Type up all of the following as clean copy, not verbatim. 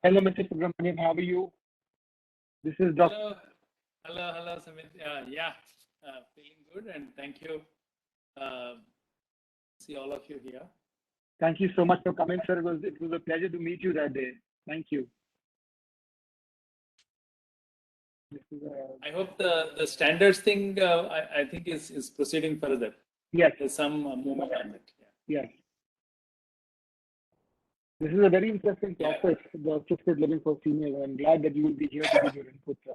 Hello, Mr. Subramanian. How are you? This is Dr. Hello, Samit. Yeah, feeling good, and thank you. See all of you here. Thank you so much for coming, sir. It was a pleasure to meet you that day. Thank you. I hope the standards thing I think is proceeding further. Yes. There's some movement on it. Yeah. Yes. This is a very interesting topic, the assisted living for seniors. I'm glad that you will be here to give your input, sir.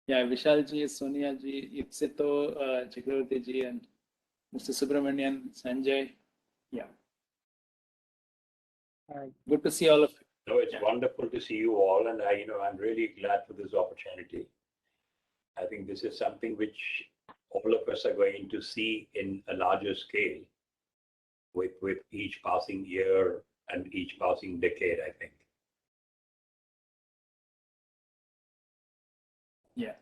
Yeah, Vishal ji, Sonia ji, Ipsito, Chakravarti ji, and Mr. Subramanian, Sanjay. Yeah. Good to see all of you. No, it's wonderful to see you all, and I'm really glad for this opportunity. I think this is something which all of us are going to see in a larger scale with each passing year and each passing decade, I think. Yeah.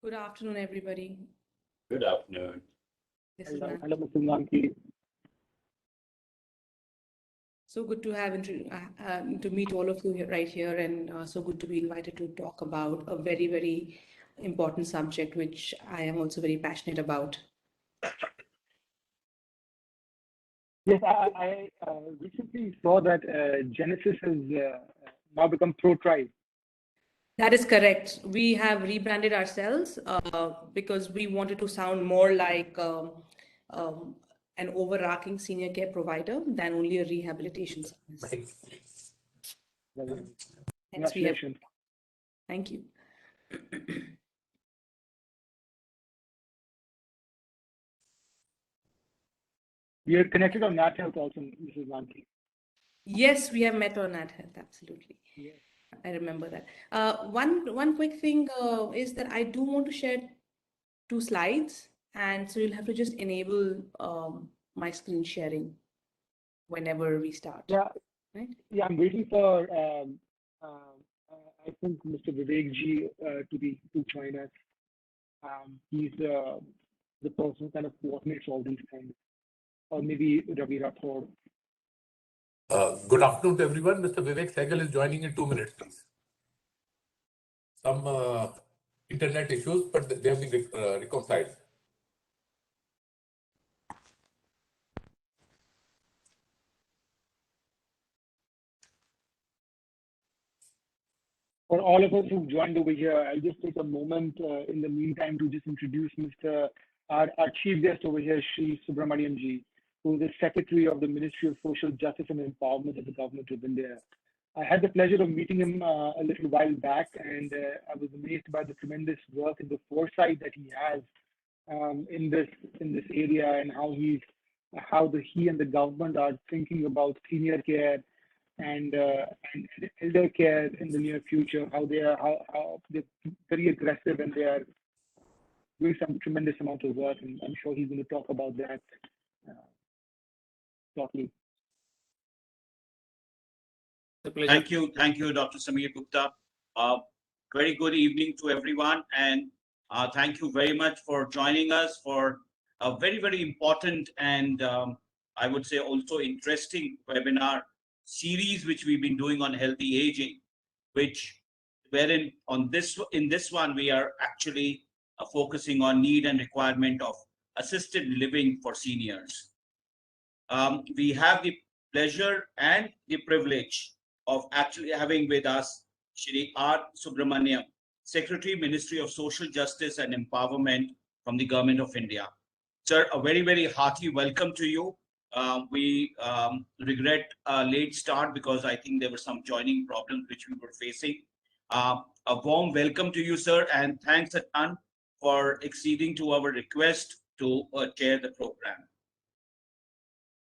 Good afternoon, everybody. Good afternoon. This is Hello, Mr. Nanki. so good to have to meet all of you right here, and so good to be invited to talk about a very, very important subject, which I am also very passionate about. Yes, I recently saw that Genesis has now become Pro-Tribe. That is correct. We have rebranded ourselves because we wanted to sound more like an overarching senior care provider than only a rehabilitation service. Hence we have. Thank you. We are connected on Nat Health also, Mrs. Nanki. Yes, we have met on Nat Health, absolutely. Yes. I remember that. One quick thing is that I do want to share 2 slides, and so you'll have to just enable my screen sharing whenever we start. Yeah. Right? Yeah, I'm waiting for I think Mr. Vivek ji to join us. He's the person who kind of coordinates all these things, or maybe Ravi Rathod. Good afternoon to everyone. Mr. Vivek Sehgal is joining in 2 minutes, please. Some internet issues, but they have been reconciled. For all of us who've joined over here, I'll just take a moment in the meantime to just introduce our chief guest over here, Shri Subramanian ji, who is the Secretary of the Ministry of Social Justice and Empowerment of the Government of India. I had the pleasure of meeting him a little while back, and I was amazed by the tremendous work and the foresight that he has in this area, and how he and the government are thinking about senior care and elder care in the near future. How they're very aggressive, and they are doing some tremendous amount of work, and I'm sure he's going to talk about that shortly. Thank you, Dr. Samir Gupta. Very good evening to everyone, and thank you very much for joining us for a very, very important and I would say also interesting webinar series which we've been doing on healthy aging, wherein in this one we are actually focusing on need and requirement of assisted living for seniors. We have the pleasure and the privilege of actually having with us Shri R. Subramaniam, Secretary, Ministry of Social Justice and Empowerment from the Government of India. Sir, a very, very hearty welcome to you. We regret a late start because I think there were some joining problems which we were facing. A warm welcome to you, sir, and thanks a ton for acceding to our request to chair the program.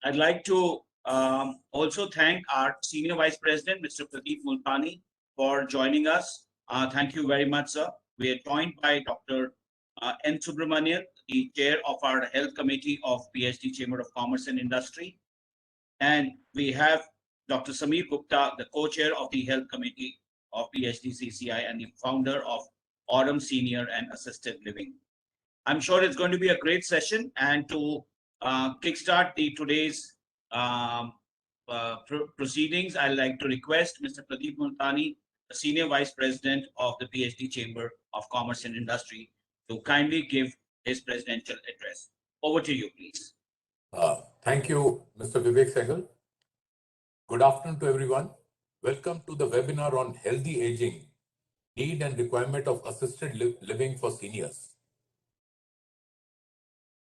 I'd like to also thank our Senior Vice President, Mr. Pradeep Multani, for joining us. Thank you very much, sir. We are joined by Dr. N. Subramanian, the chair of our Health Committee of PhD Chamber of Commerce and Industry. And we have Dr. Samir Gupta, the co-chair of the Health Committee of PhD CCI and the founder of Aurum Senior and Assisted Living. I'm sure it's going to be a great session. And to kickstart today's proceedings, I'd like to request Mr. Pradeep Multani, the Senior Vice President of the PhD Chamber of Commerce and Industry, to kindly give his presidential address. Over to you, please. Thank you, Mr. Vivek Sehgal. Good afternoon to everyone. Welcome to the webinar on healthy aging, need and requirement of assisted living for seniors.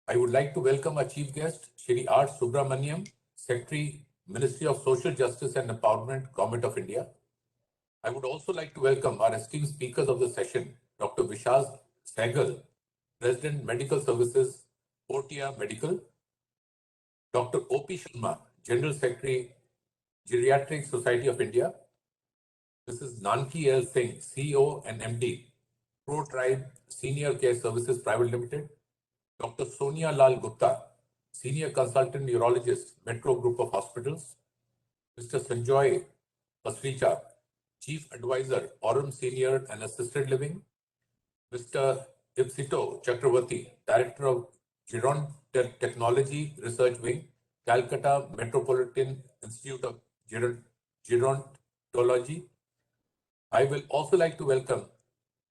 I would like to welcome our chief guest, Shri R. Subramaniam, Secretary, Ministry of Social Justice and Empowerment, Government of India. I would also like to welcome our esteemed speakers of the session, Dr. Vishal Sehgal, President, Medical Services, Portia Medical, Dr. Opie Sharma, General Secretary, Geriatric Society of India, Mrs. Nanki L. Singh, CEO and MD, Pro Tribe Senior Care Services Private Limited, Dr. Sonia Lal Gupta, Senior Consultant Neurologist, Metro Group of Hospitals, Mr. Sanjoy Pasricha, Chief Advisor, Aurum Senior and Assisted Living, Mr. Ipsito Chakravarti, Director of Technology Research Wing, Calcutta Metropolitan Institute of Gerontology. I will also like to welcome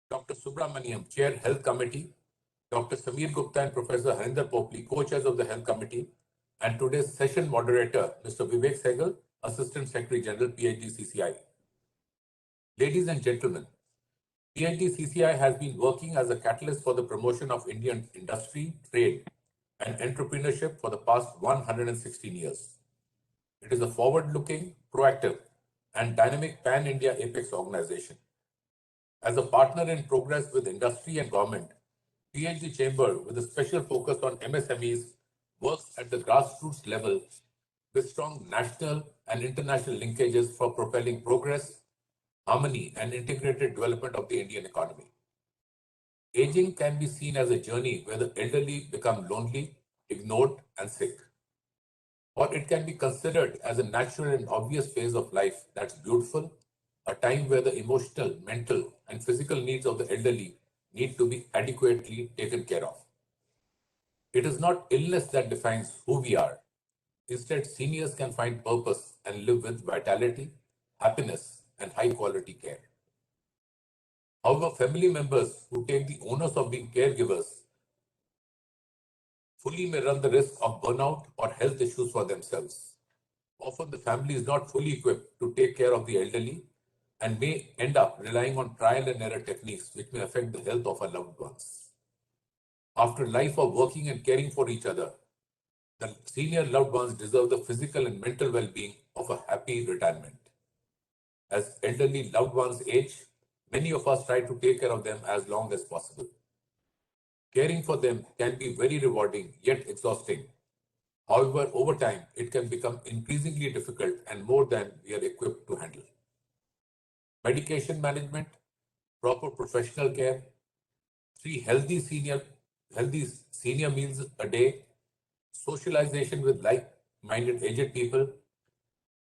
Dr. Subramaniam, Chair, Health Committee, Dr. Samir Gupta and Professor Harinder Popli, co-chairs of the Health Committee, and today's session moderator, Mr. Vivek Sehgal, Assistant Secretary General, PhD CCI. Ladies and gentlemen, PhD CCI has been working as a catalyst for the promotion of Indian industry, trade, and entrepreneurship for the past 116 years. It is a forward-looking, proactive, and dynamic pan-India apex organization. As a partner in progress with industry and government, PhD Chamber, with a special focus on MSMEs, works at the grassroots level with strong national and international linkages for propelling progress, harmony, and integrated development of the Indian economy. Aging can be seen as a journey where the elderly become lonely, ignored, and sick. Or it can be considered as a natural and obvious phase of life that's beautiful, a time where the emotional, mental, and physical needs of the elderly need to be adequately taken care of. It is not illness that defines who we are. Instead, seniors can find purpose and live with vitality, happiness, and high-quality care. However, family members who take the onus of being caregivers fully may run the risk of burnout or health issues for themselves. Often, the family is not fully equipped to take care of the elderly and may end up relying on trial and error techniques which may affect the health of our loved ones. After a life of working and caring for each other, the senior loved ones deserve the physical and mental well-being of a happy retirement. As elderly loved ones age, many of us try to take care of them as long as possible. Caring for them can be very rewarding yet exhausting. However, over time, it can become increasingly difficult and more than we are equipped to handle. Medication management, proper professional care, 3 healthy senior meals a day, socialization with like-minded aged people,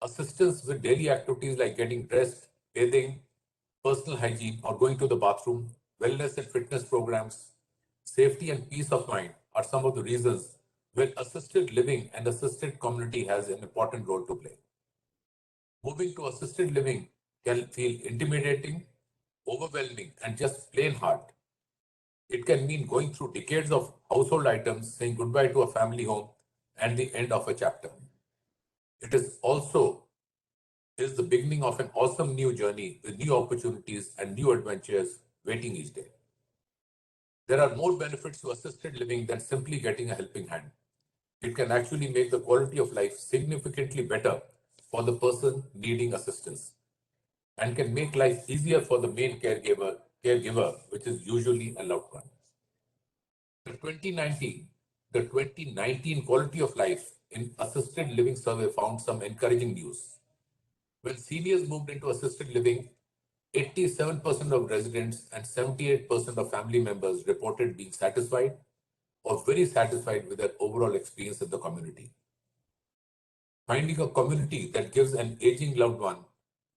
assistance with daily activities like getting dressed, bathing, personal hygiene, or going to the bathroom, wellness and fitness programs, safety and peace of mind are some of the reasons where assisted living and assisted community has an important role to play. Moving to assisted living can feel intimidating, overwhelming, and just plain hard. It can mean going through decades of household items, saying goodbye to a family home, and the end of a chapter. It is also the beginning of an awesome new journey with new opportunities and new adventures waiting each day. There are more benefits to assisted living than simply getting a helping hand. It can actually make the quality of life significantly better for the person needing assistance and can make life easier for the main caregiver, which is usually a loved one. The 2019 Quality of Life in Assisted Living Survey found some encouraging news. When seniors moved into assisted living, 87% of residents and 78% of family members reported being satisfied or very satisfied with their overall experience in the community. Finding a community that gives an aging loved one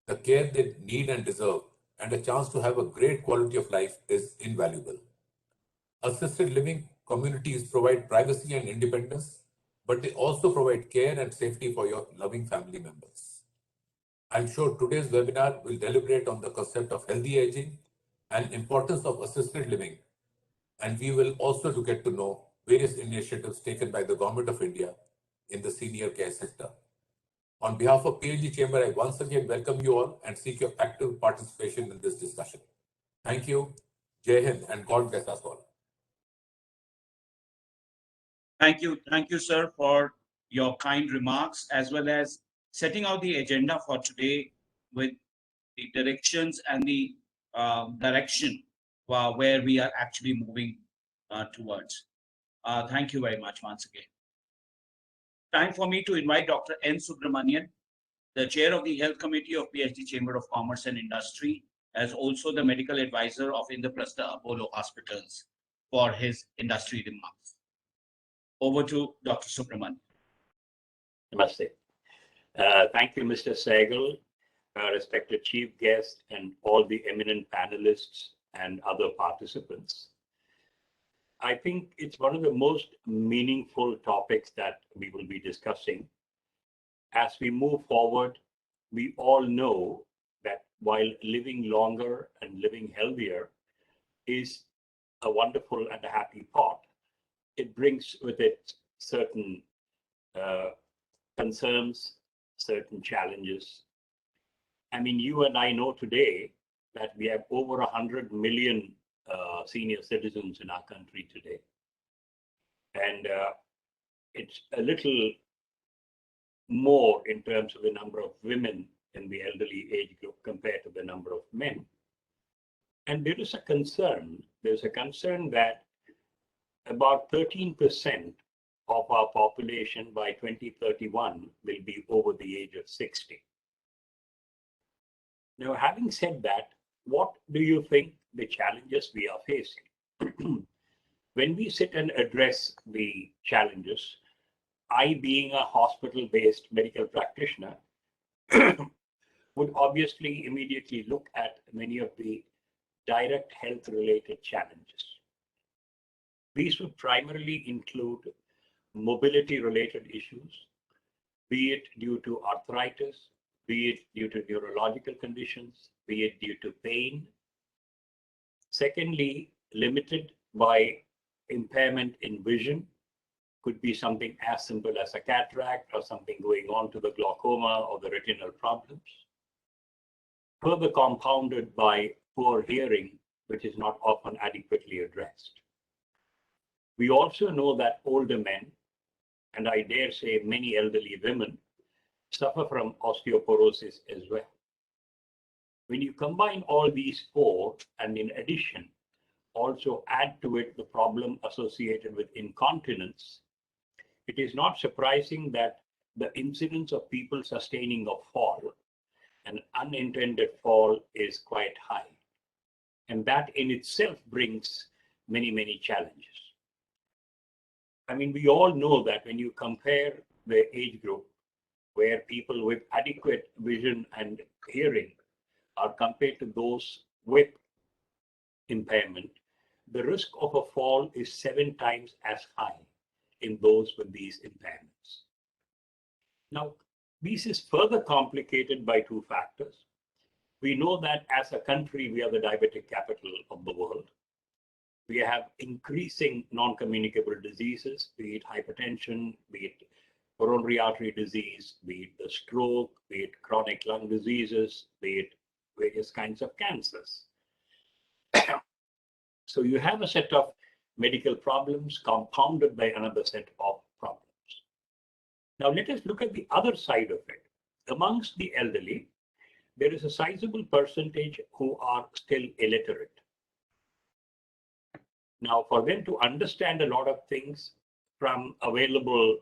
the care they need and deserve and a chance to have a great quality of life is invaluable. Assisted living communities provide privacy and independence, but they also provide care and safety for your loving family members. I'm sure today's webinar will deliberate on the concept of healthy aging and importance of assisted living. And we will also get to know various initiatives taken by the Government of India in the senior care sector. On behalf of PLG Chamber, I once again welcome you all and seek your active participation in this discussion. Thank you, Jai Hind, and God bless us all. Thank you, sir, for your kind remarks, as well as setting out the agenda for today with the directions and the direction where we are actually moving towards. Thank you very much once again. Time for me to invite Dr. N. Subramanian, the chair of the Health Committee of PhD Chamber of Commerce and Industry, as also the medical advisor of Indraprastha Apollo Hospitals, for his industry remarks. Over to Dr. Subramanian. Namaste. Thank you, Mr. Sehgal, respected chief guest, and all the eminent panelists and other participants. I think it's one of the most meaningful topics that we will be discussing. As we move forward, we all know that while living longer and living healthier is a wonderful and a happy thought, it brings with it certain concerns, certain challenges. I mean, you and I know today that we have over 100 million senior citizens in our country today. And it's a little more in terms of the number of women in the elderly age group compared to the number of men. And there is a concern. There's a concern that about 13% of our population by 2031 will be over the age of 60. Now, having said that, what do you think the challenges we are facing? When we sit and address the challenges, I, being a hospital-based medical practitioner, would obviously immediately look at many of the direct health-related challenges. These would primarily include mobility-related issues, be it due to arthritis, be it due to neurological conditions, be it due to pain. Secondly, limited by impairment in vision, could be something as simple as a cataract or something going on to the glaucoma or the retinal problems. Further compounded by poor hearing, which is not often adequately addressed. We also know that older men, and I dare say many elderly women, suffer from osteoporosis as well. When you combine all these four, and in addition, also add to it the problem associated with incontinence, it is not surprising that the incidence of people sustaining a fall, an unintended fall, is quite high. And that in itself brings many, many challenges. I mean, we all know that when you compare the age group where people with adequate vision and hearing are compared to those with impairment, the risk of a fall is 7 times as high in those with these impairments. Now, this is further complicated by 2 factors. We know that as a country, we are the diabetic capital of the world. We have increasing non-communicable diseases, be it hypertension, be it coronary artery disease, be it the stroke, be it chronic lung diseases, be it various kinds of cancers. So you have a set of medical problems compounded by another set of problems. Now let us look at the other side of it. Amongst the elderly, there is a sizable percentage who are still illiterate. Now, for them to understand a lot of things from available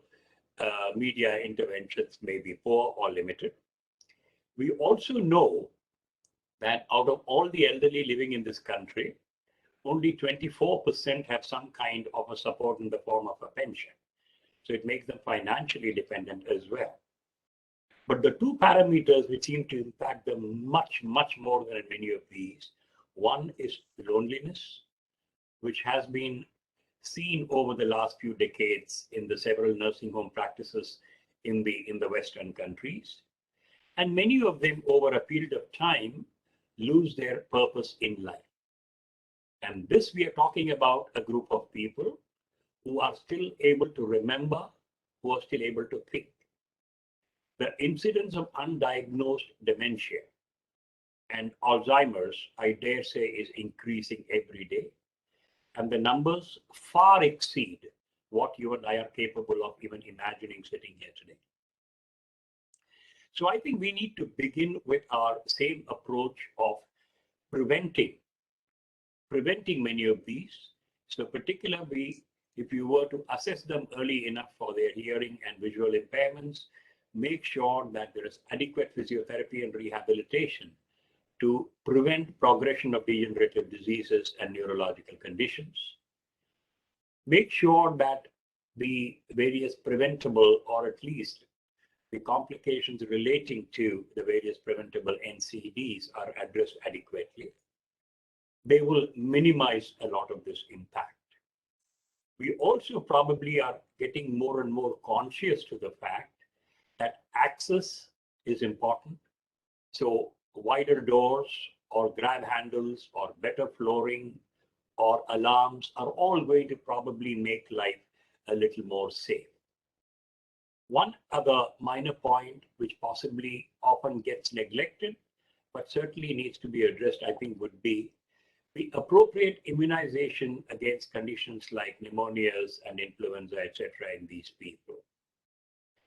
media interventions may be poor or limited. We also know that out of all the elderly living in this country, only 24% have some kind of a support in the form of a pension. So it makes them financially dependent as well. But the 2 parameters which seem to impact them much, much more than many of these, one is loneliness which has been seen over the last few decades in the several nursing home practices in the Western countries. And many of them over a period of time lose their purpose in life. And this, we are talking about a group of people who are still able to remember, who are still able to think. The incidence of undiagnosed dementia and Alzheimer's, I dare say, is increasing every day. And the numbers far exceed what you and I are capable of even imagining sitting here today. So I think we need to begin with our same approach of preventing many of these. So particularly, if you were to assess them early enough for their hearing and visual impairments, make sure that there is adequate physiotherapy and rehabilitation to prevent progression of degenerative diseases and neurological conditions. Make sure that the various preventable, or at least the complications relating to the various preventable NCDs, are addressed adequately. They will minimize a lot of this impact. We also probably are getting more and more conscious to the fact that access is important. So wider doors or grab handles or better flooring or alarms are all going to probably make life a little more safe. One other minor point, which possibly often gets neglected, but certainly needs to be addressed, I think, would be the appropriate immunization against conditions like pneumonias and influenza, etc., in these people.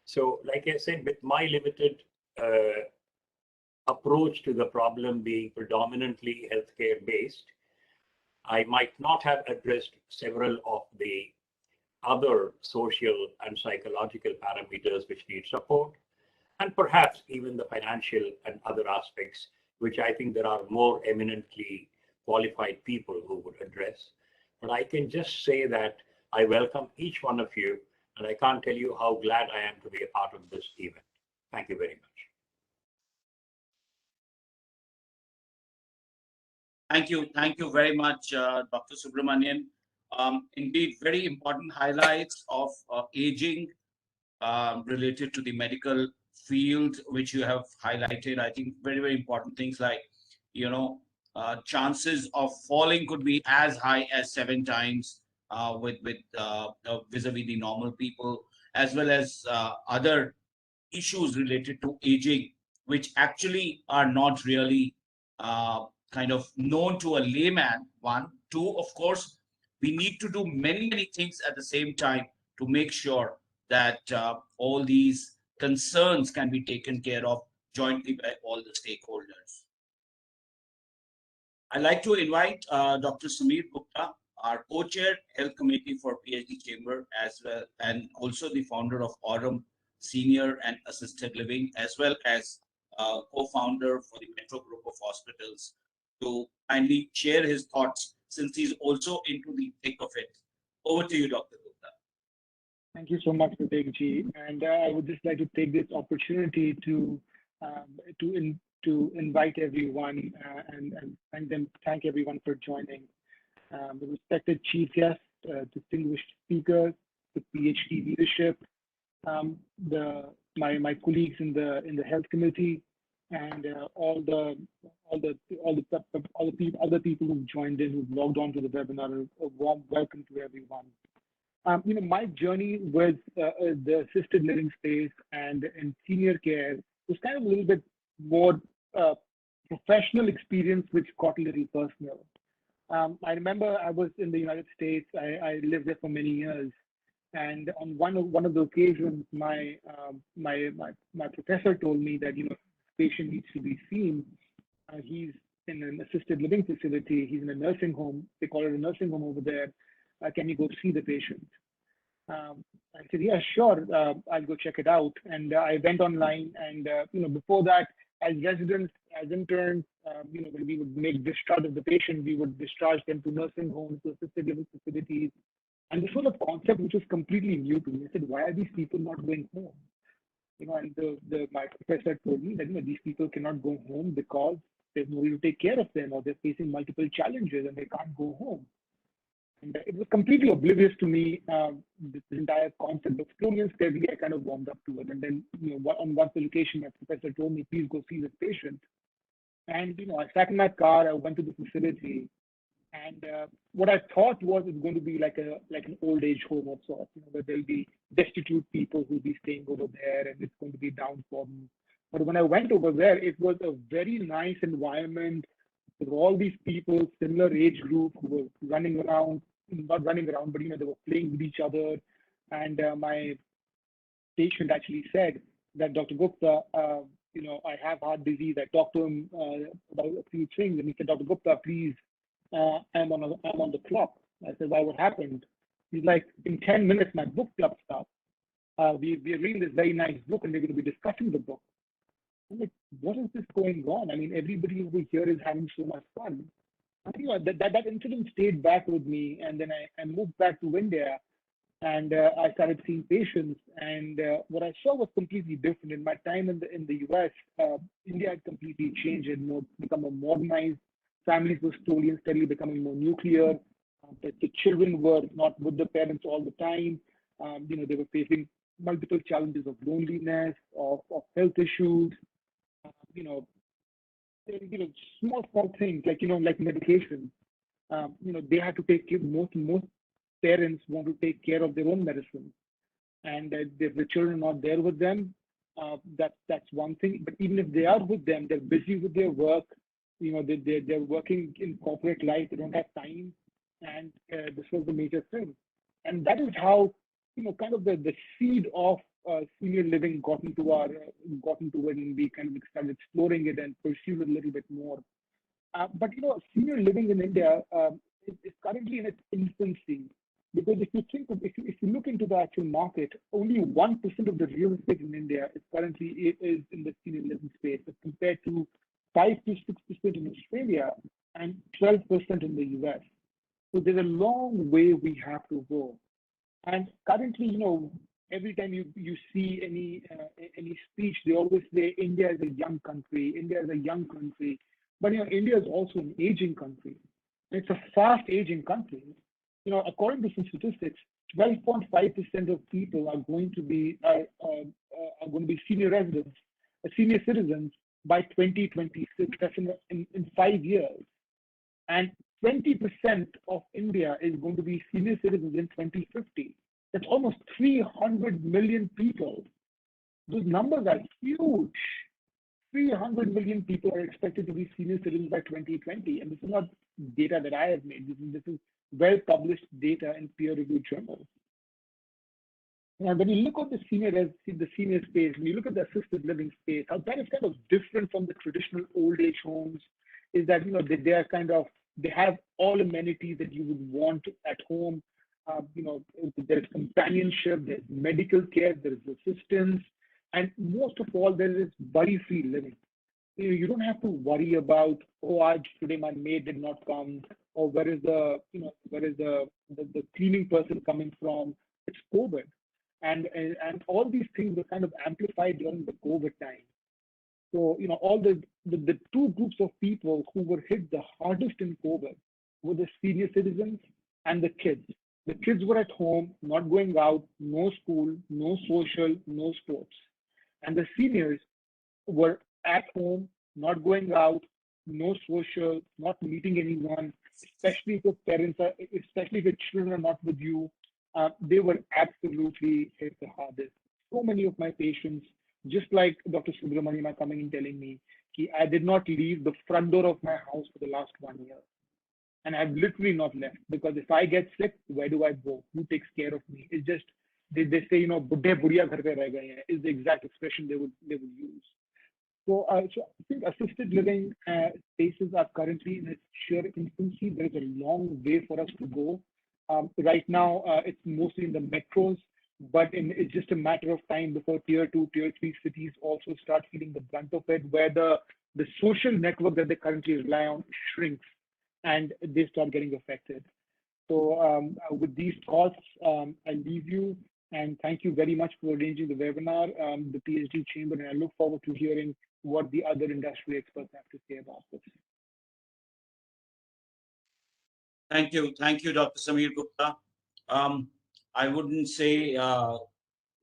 So, like I said, with my limited approach to the problem being predominantly healthcare based, I might not have addressed several of the other social and psychological parameters which need support, and perhaps even the financial and other aspects, which I think there are more eminently qualified people who would address. But I can just say that I welcome each one of you, and I can't tell you how glad I am to be a part of this event. Thank you very much. Thank you very much, Dr. Subramanian. Indeed, very important highlights of aging related to the medical field, which you have highlighted. I think very, very important things like, chances of falling could be as high as 7 times vis-a-vis the normal people, as well as other issues related to aging, which actually are not really kind of known to a layman. One, two, of course, we need to do many, many things at the same time to make sure that all these concerns can be taken care of jointly by all the stakeholders. I'd like to invite Dr. Sameer Gupta, our co-chair, Health Committee for PhD Chamber, as well, and also the founder of Aurum Senior and Assisted Living, as well as co-founder for the Metro Group of Hospitals, to kindly share his thoughts, since he's also into the thick of it. Over to you, Dr. Gupta. Thank you so much, Vivek ji. And I would just like to take this opportunity to invite everyone and thank everyone for joining. The respected chief guests, distinguished speakers, the PhD leadership, my colleagues in the health committee, and all the other people who've joined in, who've logged on to the webinar. A warm welcome to everyone. My journey with the assisted living space and in senior care was kind of a little bit more professional experience, which got a little personal. I remember I was in the United States. I lived there for many years, and on one of the occasions, my professor told me that this patient needs to be seen. He's in an assisted living facility. He's in a nursing home. They call it a nursing home over there. Can you go see the patient? I said, yeah, sure. I'll go check it out. And I went online, and before that, as residents, as interns, when we would make discharge of the patient, we would discharge them to nursing homes, to assisted living facilities. And this was a concept which was completely new to me. I said, why are these people not going home? And my professor told me that these people cannot go home because there's nobody to take care of them, or they're facing multiple challenges and they can't go home. And it was completely oblivious to me, this entire concept. But slowly and steadily, I kind of warmed up to it. And then, on one occasion, my professor told me, please go see this patient. And, I sat in my car, I went to the facility, and what I thought was it's going to be like an old age home of sorts, where there'll be destitute people who'll be staying over there, and it's going to be downtrodden. But when I went over there, it was a very nice environment with all these people, similar age group, who were running around, not running around, but they were playing with each other. And my patient actually said that, Dr. Gupta, I have heart disease. I talked to him about a few things, and he said, Dr. Gupta, please, I'm on the clock. I said, why, what happened? He's like, in 10 minutes, my book club starts. We're reading this very nice book, and we're going to be discussing the book. I'm like, what is this going on? I mean, everybody over here is having so much fun. I think that incident stayed back with me, and then I moved back to India, and I started seeing patients, and what I saw was completely different. In my time in the US, India had completely changed and become more modernized. Families were slowly and steadily becoming more nuclear. The children were not with the parents all the time. They were facing multiple challenges of loneliness, of health issues. Small things like medication. They had to take care. Most parents want to take care of their own medicine, and if the children are not there with them, that's one thing. But even if they are with them, they're busy with their work. They're working in corporate life. They don't have time, and this was the major thing. And that is how kind of the seed of senior living got into it, and we kind of started exploring it and pursued it a little bit more. But senior living in India is currently in its infancy, because if you look into the actual market, only 1% of the real estate in India is currently in the senior living space, as compared to 5 to 6% in Australia and 12% in the US. So there's a long way we have to go. And currently, every time you see any speech, they always say India is a young country. India is a young country. But India is also an aging country. It's a fast aging country. According to some statistics, 12.5% of people are going to be senior citizens by 2026. That's in 5 years. And 20% of India is going to be senior citizens in 2050. That's almost 300 million people. Those numbers are huge. 300 million people are expected to be senior citizens by 2020. And this is not data that I have made. This is well-published data in peer-reviewed journals. And when you look at the senior space, when you look at the assisted living space, how that is kind of different from the traditional old age homes, is that they are they have all amenities that you would want at home. There's companionship, there's medical care, there's assistance, and most of all, there is worry-free living. You don't have to worry about, today my maid did not come, or where is the cleaning person coming from. It's COVID, and all these things were kind of amplified during the COVID time. So all the two groups of people who were hit the hardest in COVID were the senior citizens and the kids. The kids were at home, not going out, no school, no social, no sports. And the seniors were at home, not going out, no social, not meeting anyone, especially if the children are not with you. They were absolutely hit the hardest. So many of my patients, just like Dr. Subramaniam, are coming and telling me, I did not leave the front door of my house for the last 1 year. And I've literally not left, because if I get sick, where do I go? Who takes care of me? It's just, they say, budhe buriya ghar pe reh gaye hain, is the exact expression they would use. So I think assisted living spaces are currently in its sheer infancy. There is a long way for us to go. Right now, it's mostly in the metros, but it's just a matter of time before tier 2, tier 3 cities also start feeling the brunt of it, where the social network that they currently rely on shrinks and they start getting affected. So with these thoughts, I leave you, and thank you very much for arranging the webinar, the PhD chamber, and I look forward to hearing what the other industry experts have to say about this. Thank you, Dr. Samir Gupta. I wouldn't say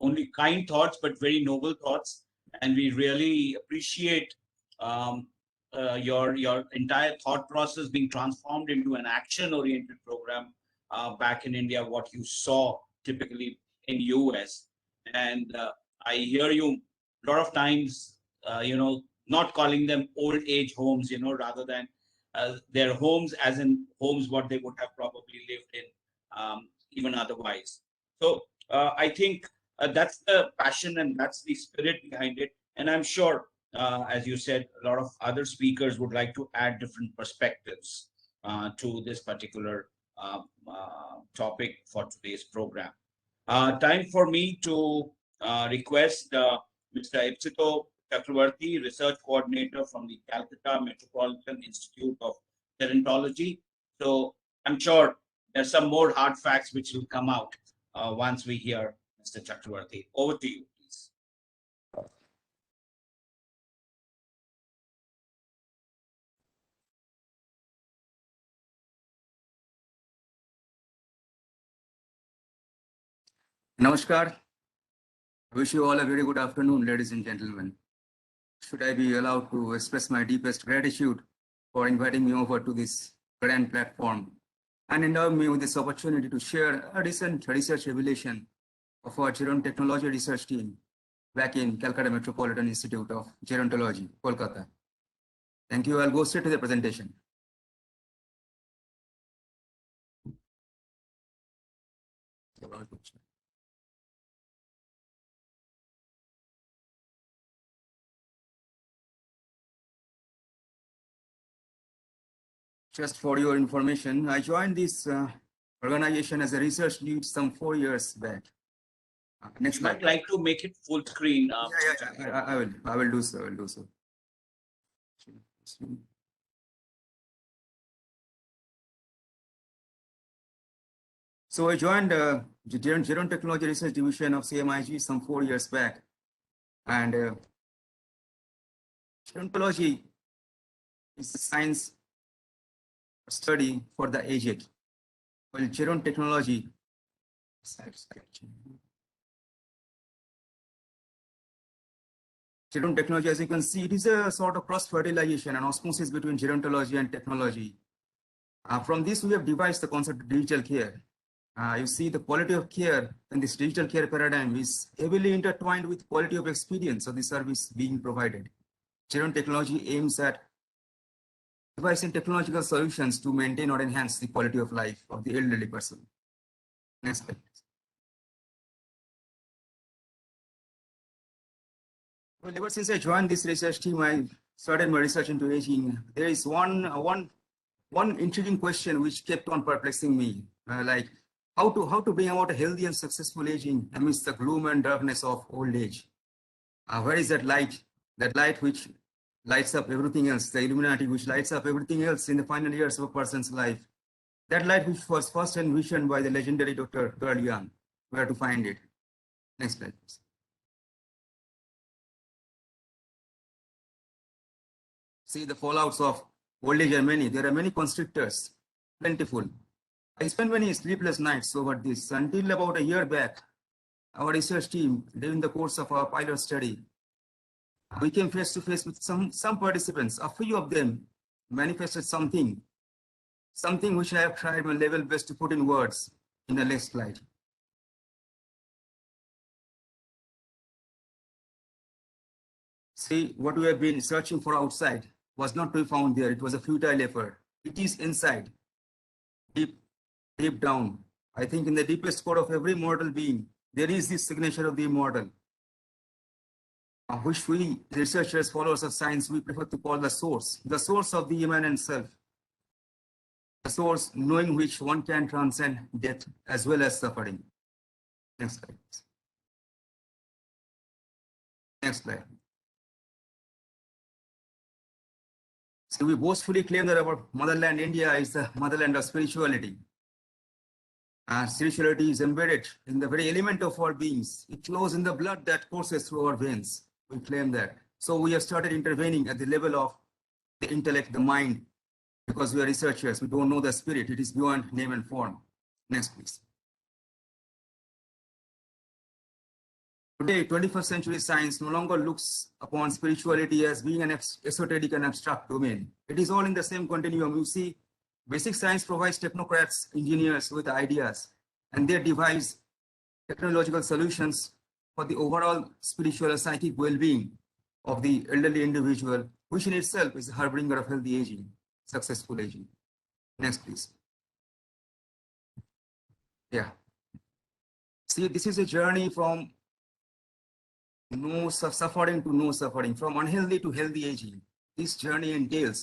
only kind thoughts, but very noble thoughts, and we really appreciate your entire thought process being transformed into an action-oriented program back in India. What you saw typically in US, and I hear you a lot of times, not calling them old age homes, rather than their homes as in homes what they would have probably lived in even otherwise. So I think that's the passion and that's the spirit behind it. And I'm sure, as you said, a lot of other speakers would like to add different perspectives to this particular topic for today's program. Time for me to request Mr. Ipsito Chakravarti, Research Coordinator from the Calcutta Metropolitan Institute of Gerontology. So I'm sure there's some more hard facts which will come out once we hear Mr. Chakravarti. Over to you, please. Namaskar. I wish you all a very good afternoon, ladies and gentlemen. Should I be allowed to express my deepest gratitude for inviting me over to this grand platform and endowing me with this opportunity to share a recent research revelation of our gerontechnology research team back in Calcutta Metropolitan Institute of Gerontology, Kolkata. Thank you. I'll go straight to the presentation. Just for your information, I joined this organization as a research lead some 4 years back. Next slide. I'd like to make it full screen. I will do so. So I joined the Gerontechnology Research Division of CMIG some 4 years back, and gerontology is a science study for the aged. Well, gerontechnology. Gerontechnology, as you can see, it is a sort of cross-fertilization and osmosis between gerontology and technology. From this, we have devised the concept of digital care. You see, the quality of care in this digital care paradigm is heavily intertwined with quality of experience of the service being provided. Gerontechnology aims at devising technological solutions to maintain or enhance the quality of life of the elderly person. Next slide. Well, ever since I joined this research team, I started my research into aging. There is one intriguing question which kept on perplexing me, like how to bring about a healthy and successful aging amidst the gloom and darkness of old age. Where is that light which lights up everything else, the illuminati which lights up everything else in the final years of a person's life? That light which was first envisioned by the legendary Dr. Carl Jung. Where to find it? Next slide, please. See, the fallouts of old age are many. There are many constrictors, plentiful. I spent many sleepless nights over this until about a year back. Our research team, during the course of our pilot study, we came face to face with some participants. A few of them manifested something which I have tried my level best to put in words in the next slide. See, what we have been searching for outside was not to be found there. It was a futile effort. It is inside, deep down. I think in the deepest core of every mortal being, there is this signature of the immortal, which we researchers, followers of science, we prefer to call the source of the immanent self, the source knowing which one can transcend death as well as suffering. Next slide. Next slide. So we boastfully claim that our motherland, India, is the motherland of spirituality. Spirituality is embedded in the very element of our beings. It flows in the blood that courses through our veins. We claim that. So we have started intervening at the level of the intellect, the mind, because we are researchers. We don't know the spirit. It is beyond name and form. Next, please. Today, 21st century science no longer looks upon spirituality as being an esoteric and abstract domain. It is all in the same continuum. You see, basic science provides technocrats, engineers with ideas, and they devise technological solutions for the overall spiritual and psychic well-being of the elderly individual, which in itself is a harbinger of healthy aging, successful aging. Next, please. Yeah. See, this is a journey from no suffering to no suffering, from unhealthy to healthy aging. This journey entails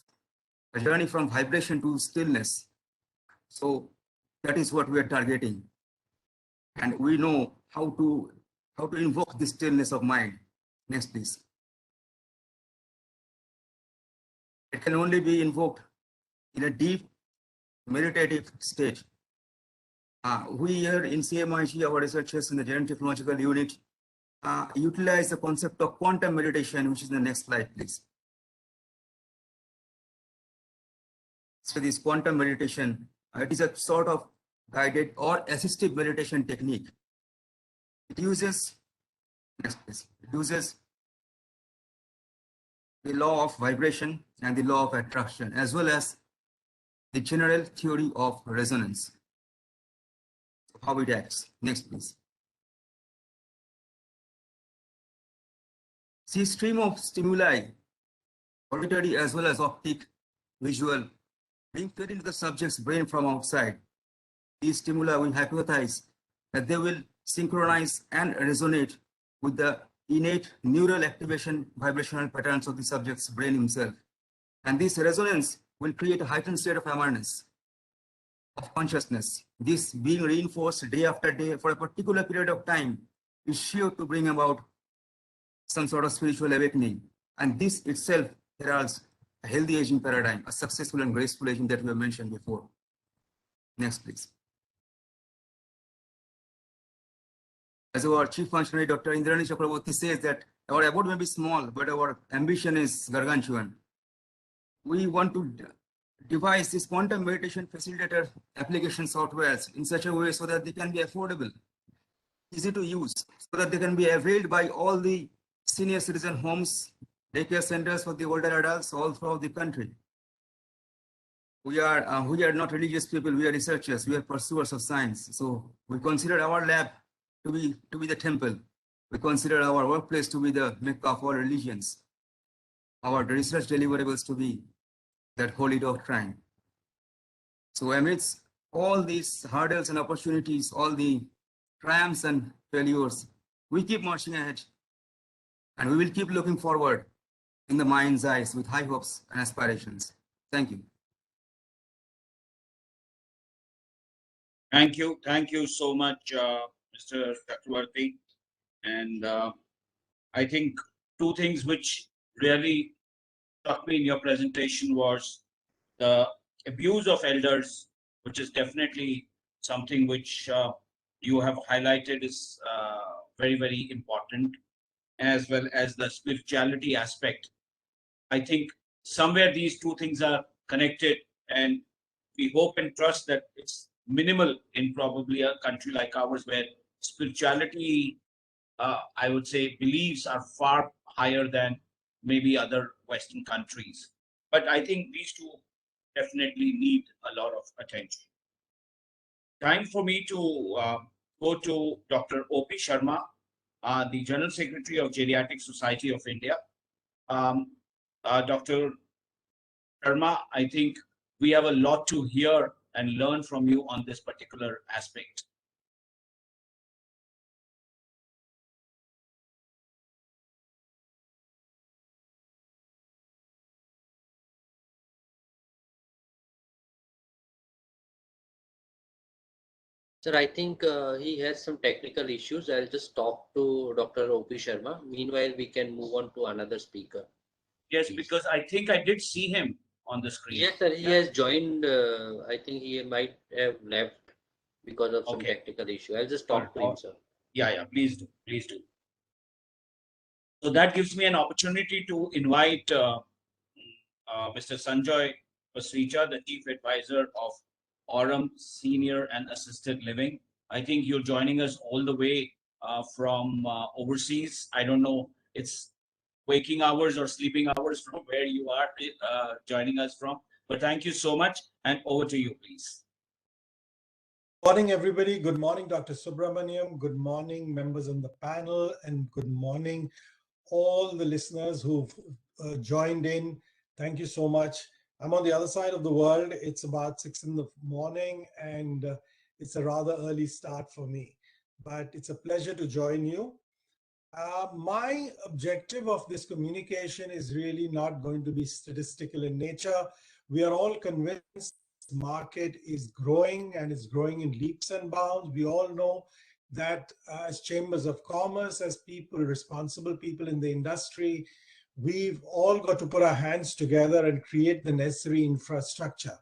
a journey from vibration to stillness. So that is what we are targeting. And we know how to invoke the stillness of mind. Next, please. It can only be invoked in a deep meditative state. We here in CMIG, our researchers in the Genetic Technological Unit, utilize the concept of quantum meditation, which is the next slide, please. So this quantum meditation, it is a sort of guided or assistive meditation technique. It uses, next please, it uses the law of vibration and the law of attraction, as well as the general theory of resonance, how it acts. Next, please. See, stream of stimuli, auditory as well as optic, visual, being fed into the subject's brain from outside. These stimuli will hypothesize that they will synchronize and resonate with the innate neural activation vibrational patterns of the subject's brain himself. And this resonance will create a heightened state of awareness, of consciousness. This being reinforced day after day for a particular period of time is sure to bring about some sort of spiritual awakening. And this itself heralds a healthy aging paradigm, a successful and graceful aging that we have mentioned before. Next, please. As our chief functionary, Dr. Indrani Chakraborty says that our abode may be small, but our ambition is gargantuan. We want to devise this quantum meditation facilitator application softwares in such a way so that they can be affordable, easy to use, so that they can be availed by all the senior citizen homes, daycare centers for the older adults all throughout the country. We are not religious people, we are researchers, we are pursuers of science. So we consider our lab to be the temple. We consider our workplace to be the Mecca of all religions. Our research deliverables to be that holy doctrine. So amidst all these hurdles and opportunities, all the triumphs and failures, we keep marching ahead, and we will keep looking forward in the mind's eyes with high hopes and aspirations. Thank you. Thank you so much, Mr. Chakraborty. And I think two things which really struck me in your presentation was the abuse of elders, which is definitely something which you have highlighted is very, very important, as well as the spirituality aspect. I think somewhere these two things are connected, and we hope and trust that it's minimal in probably a country like ours where spirituality, I would say, beliefs are far higher than maybe other Western countries. But I think these two definitely need a lot of attention. Time for me to go to Dr. Opie Sharma, the General Secretary of Geriatric Society of India. Dr. Sharma, I think we have a lot to hear and learn from you on this particular aspect. Sir, I think he has some technical issues. I'll just talk to Dr. Opie Sharma. Meanwhile, we can move on to another speaker. Yes, please. Because I think I did see him on the screen. Yes, sir. He has joined. I think he might have left because of some technical issue. I'll just talk to him, sir. Yeah, please do. Please do. So that gives me an opportunity to invite Mr. Sanjoy Pasricha, the Chief Advisor of Aurum Senior and Assisted Living. I think you're joining us all the way from overseas. I don't know, it's waking hours or sleeping hours from where you are joining us from. But thank you so much, and over to you, please. Good morning, everybody. Good morning, Dr. Subramaniam. Good morning, members on the panel, and good morning, all the listeners who've joined in. Thank you so much. I'm on the other side of the world. It's about 6 in the morning, and it's a rather early start for me, but it's a pleasure to join you. My objective of this communication is really not going to be statistical in nature. We are all convinced the market is growing, and it's growing in leaps and bounds. We all know that as chambers of commerce, as people, responsible people in the industry, we've all got to put our hands together and create the necessary infrastructure.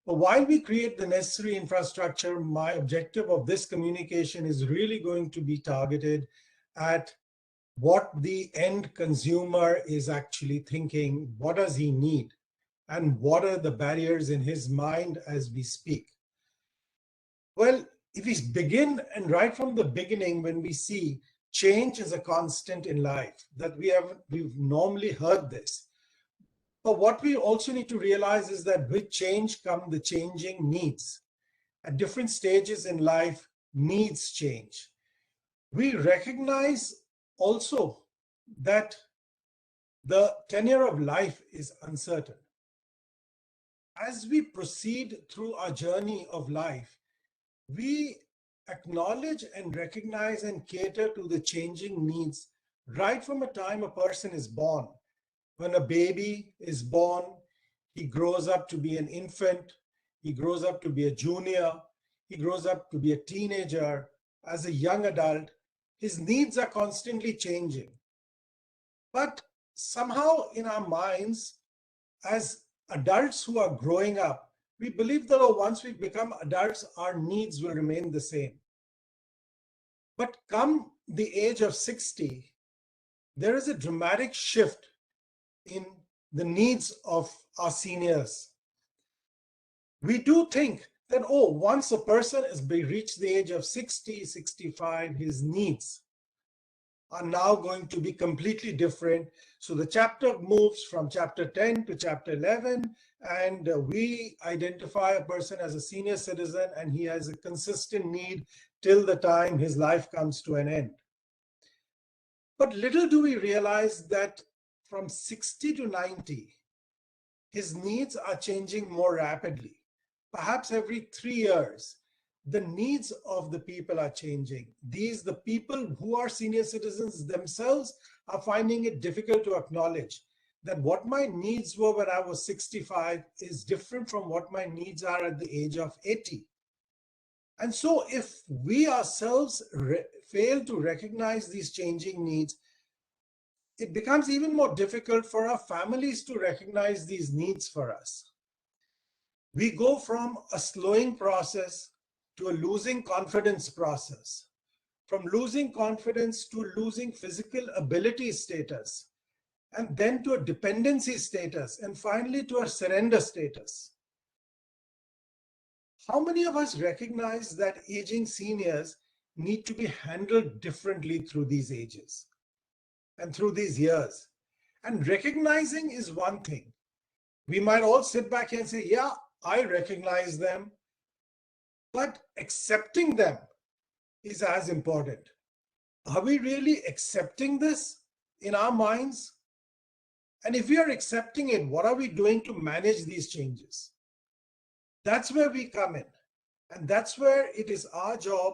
But while we create the necessary infrastructure, my objective of this communication is really going to be targeted at what the end consumer is actually thinking. What does he need? And what are the barriers in his mind as we speak? Well, if we begin, and right from the beginning, when we see change is a constant in life, that we've normally heard this. But what we also need to realize is that with change come the changing needs. At different stages in life, needs change. We recognize also that the tenure of life is uncertain. As we proceed through our journey of life, we acknowledge and recognize and cater to the changing needs right from the time a person is born. When a baby is born, he grows up to be an infant, he grows up to be a junior, he grows up to be a teenager. As a young adult, his needs are constantly changing. But somehow in our minds, as adults who are growing up, we believe that once we become adults, our needs will remain the same. But come the age of 60, there is a dramatic shift in the needs of our seniors. We do think that, once a person has reached the age of 60, 65, his needs are now going to be completely different. So the chapter moves from chapter 10 to chapter 11, and we identify a person as a senior citizen, and he has a consistent need till the time his life comes to an end. But little do we realize that from 60 to 90, his needs are changing more rapidly. Perhaps every 3 years, the needs of the people are changing. The people who are senior citizens themselves are finding it difficult to acknowledge that what my needs were when I was 65 is different from what my needs are at the age of 80. And so if we ourselves fail to recognize these changing needs, it becomes even more difficult for our families to recognize these needs for us. We go from a slowing process to a losing confidence process, from losing confidence to losing physical ability status, and then to a dependency status, and finally to a surrender status. How many of us recognize that aging seniors need to be handled differently through these ages and through these years? And recognizing is one thing. We might all sit back and say, yeah, I recognize them, but accepting them is as important. Are we really accepting this in our minds? And if we are accepting it, what are we doing to manage these changes? That's where we come in. And that's where it is our job,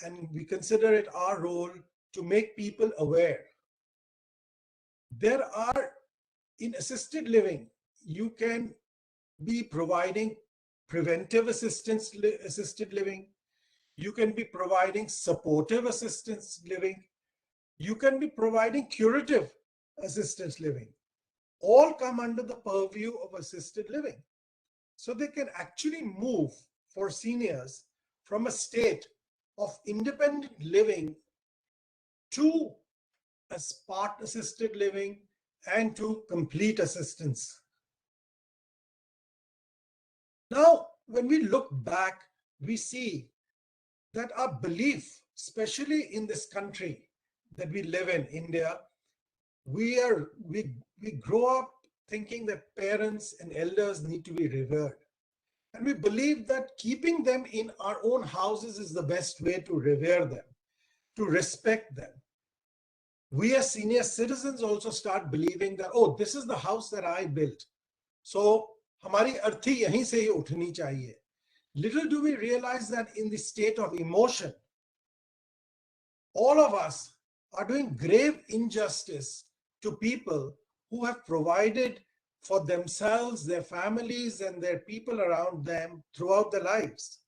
and we consider it our role to make people aware. There are, in assisted living, you can be providing preventive assisted living. You can be providing supportive assistance living. You can be providing curative assistance living. All come under the purview of assisted living. So they can actually move for seniors from a state of independent living to a part assisted living and to complete assistance. Now, when we look back, we see that our belief, especially in this country that we live in, India, we grow up thinking that parents and elders need to be revered. And we believe that keeping them in our own houses is the best way to revere them, to respect them. We as senior citizens also start believing that, oh, this is the house that I built. So, hamari arthi yahin se hi uthni chahiye. Little do we realize that in the state of emotion, all of us are doing grave injustice to people who have provided for themselves, their families, and their people around them throughout their lives.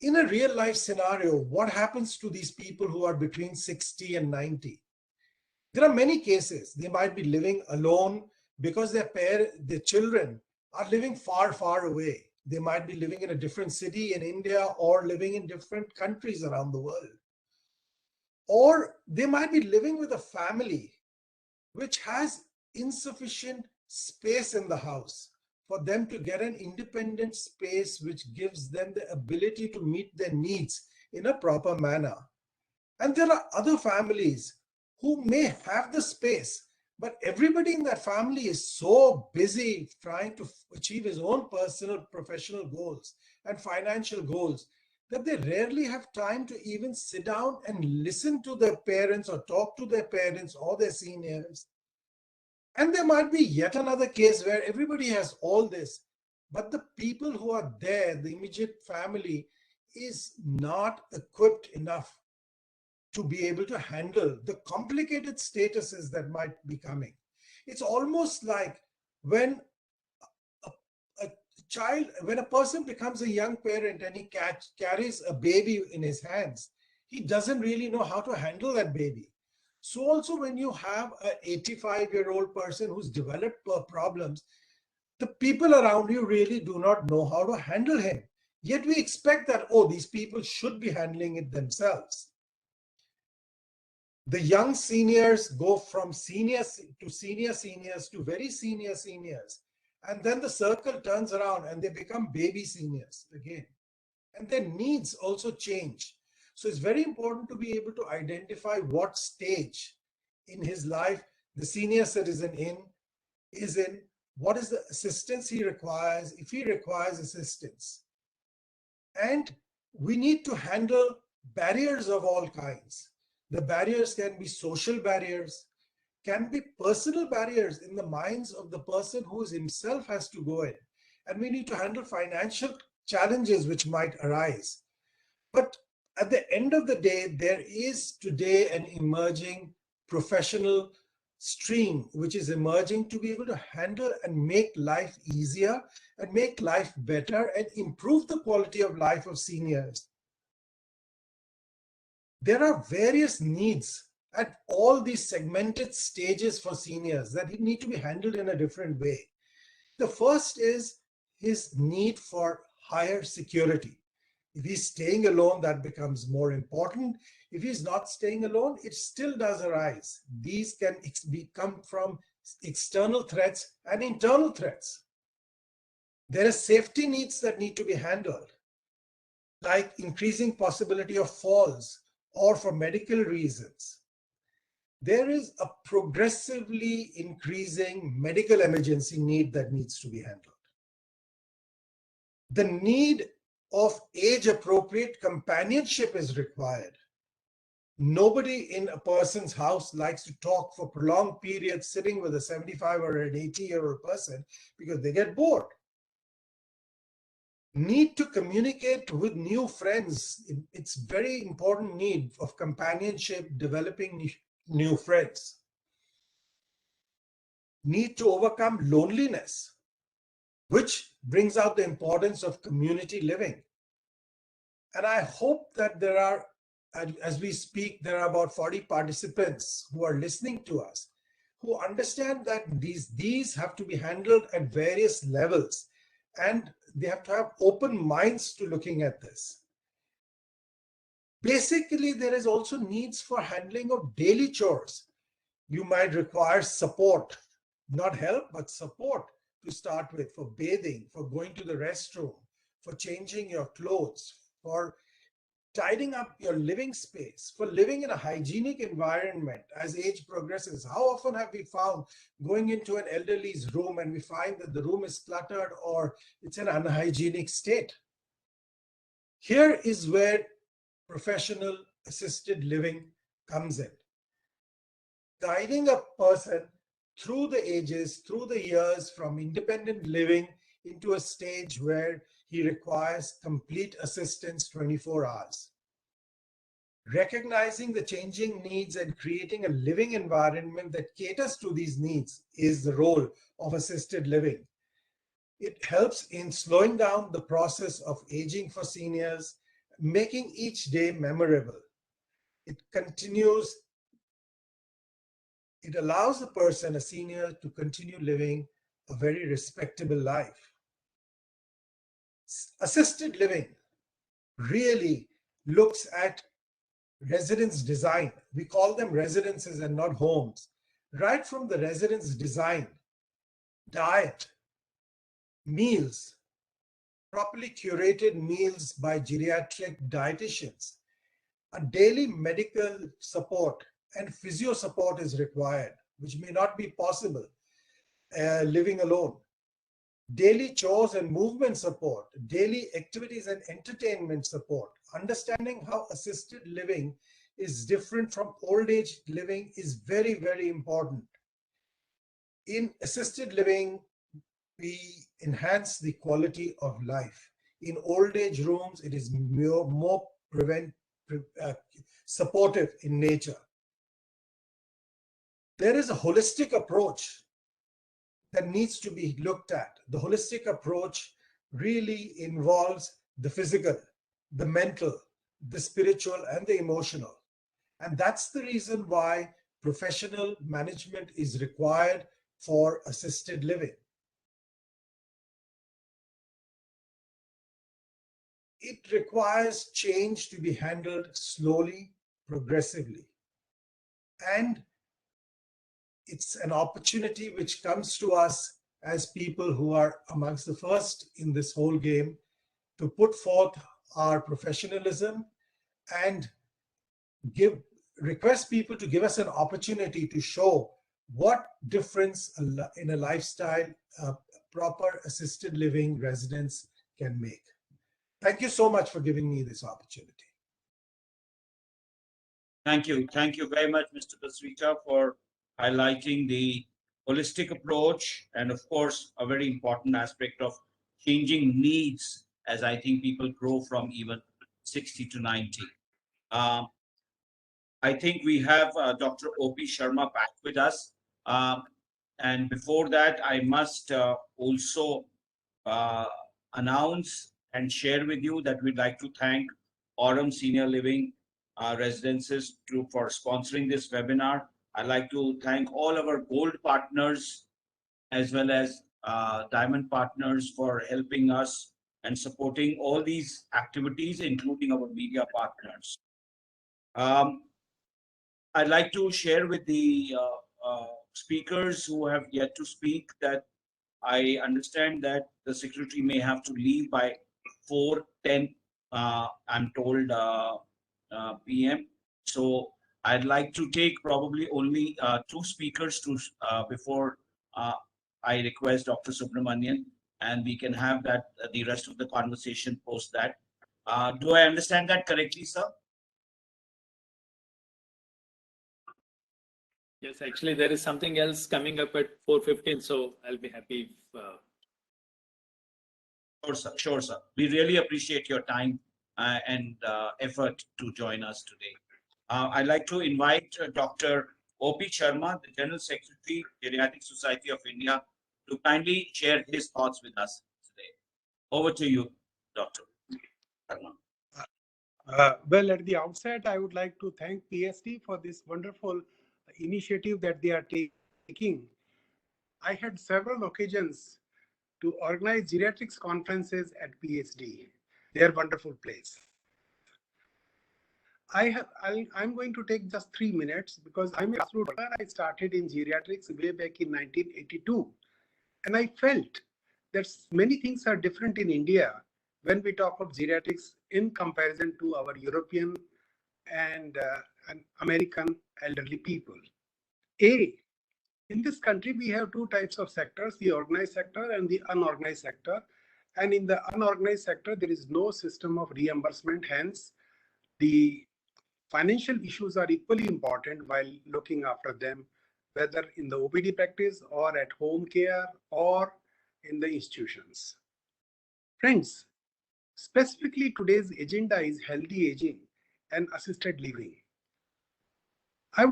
In a real life scenario, what happens to these people who are between 60 and 90? There are many cases. They might be living alone because their children are living far, far away. They might be living in a different city in India or living in different countries around the world. Or they might be living with a family which has insufficient space in the house for them to get an independent space which gives them the ability to meet their needs in a proper manner. And there are other families who may have the space, but everybody in that family is so busy trying to achieve his own personal, professional goals and financial goals that they rarely have time to even sit down and listen to their parents or talk to their parents or their seniors. And there might be yet another case where everybody has all this, but the people who are there, the immediate family, is not equipped enough to be able to handle the complicated statuses that might be coming. It's almost like when when a person becomes a young parent and he carries a baby in his hands, he doesn't really know how to handle that baby. So also when you have an 85-year-old person who's developed problems, the people around you really do not know how to handle him. Yet we expect that, oh, these people should be handling it themselves. The young seniors go from seniors to senior seniors to very senior seniors. And then the circle turns around and they become baby seniors again. And their needs also change. So it's very important to be able to identify what stage in his life the senior citizen is in, what is the assistance he requires, if he requires assistance. And we need to handle barriers of all kinds. The barriers can be social barriers, can be personal barriers in the minds of the person who himself has to go in. And we need to handle financial challenges which might arise. But at the end of the day, there is today an emerging professional stream which is emerging to be able to handle and make life easier and make life better and improve the quality of life of seniors. There are various needs at all these segmented stages for seniors that need to be handled in a different way. The first is his need for higher security. If he's staying alone, that becomes more important. If he's not staying alone, it still does arise. These can come from external threats and internal threats. There are safety needs that need to be handled, like increasing possibility of falls or for medical reasons. There is a progressively increasing medical emergency need that needs to be handled. The need of age-appropriate companionship is required. Nobody in a person's house likes to talk for prolonged periods sitting with a 75 or an 80-year-old person because they get bored. Need to communicate with new friends. It's very important need of companionship, developing new friends. Need to overcome loneliness, which brings out the importance of community living. And I hope that there are, as we speak, there are about 40 participants who are listening to us, who understand that these have to be handled at various levels, and they have to have open minds to looking at this. Basically, there is also needs for handling of daily chores. You might require support, not help, but support to start with, for bathing, for going to the restroom, for changing your clothes, for tidying up your living space, for living in a hygienic environment as age progresses. How often have we found going into an elderly's room and we find that the room is cluttered or it's an unhygienic state? Here is where professional assisted living comes in. Guiding a person through the ages, through the years, from independent living into a stage where he requires complete assistance 24 hours. Recognizing the changing needs and creating a living environment that caters to these needs is the role of assisted living. It helps in slowing down the process of aging for seniors, making each day memorable. It allows the person, a senior, to continue living a very respectable life. Assisted living really looks at residence design. We call them residences and not homes. Right from the residence design, diet, meals, properly curated meals by geriatric dietitians, a daily medical support and physio support is required, which may not be possible living alone. Daily chores and movement support, daily activities and entertainment support. Understanding how assisted living is different from old age living is very, very important. In assisted living, we enhance the quality of life. In old age rooms, it is more supportive in nature. There is a holistic approach that needs to be looked at. The holistic approach really involves the physical, the mental, the spiritual, and the emotional. And that's the reason why professional management is required for assisted living. It requires change to be handled slowly, progressively. And it's an opportunity which comes to us as people who are amongst the first in this whole game to put forth our professionalism and request people to give us an opportunity to show what difference in a lifestyle proper assisted living residence can make. Thank you so much for giving me this opportunity. Thank you. Thank you very much, Mr. Basrita, for highlighting the holistic approach and, of course, a very important aspect of changing needs as I think people grow from even 60 to 90. I think we have Dr. Opie Sharma back with us. And before that, I must also announce and share with you that we'd like to thank Aurum Senior Living Residences for sponsoring this webinar. I'd like to thank all our gold partners as well as diamond partners for helping us and supporting all these activities, including our media partners. I'd like to share with the speakers who have yet to speak that I understand that the secretary may have to leave by 4:10, I'm told, PM. So I'd like to take probably only 2 speakers to before I request Dr. Subramanian, and we can have that the rest of the conversation post that. Do I understand that correctly, sir? Yes, actually, there is something else coming up at 4:15, so I'll be happy if. Sure, sir. Sure, sir. We really appreciate your time and effort to join us today. I'd like to invite Dr. Opie Sharma, the General Secretary, Geriatric Society of India, to kindly share his thoughts with us today. Over to you, Dr. Sharma. Well, at the outset, I would like to thank PSD for this wonderful initiative that they are taking. I had several occasions to organize geriatrics conferences at PSD. They are a wonderful place. I'm going to take just 3 minutes because I'm a grassroots worker. I started in geriatrics way back in 1982. And I felt that many things are different in India when we talk of geriatrics in comparison to our European and American elderly people. In this country, we have two types of sectors, the organized sector and the unorganized sector. And in the unorganized sector, there is no system of reimbursement. Hence, the financial issues are equally important while looking after them, whether in the OPD practice or at home care or in the institutions. Friends, specifically today's agenda is healthy aging and assisted living. I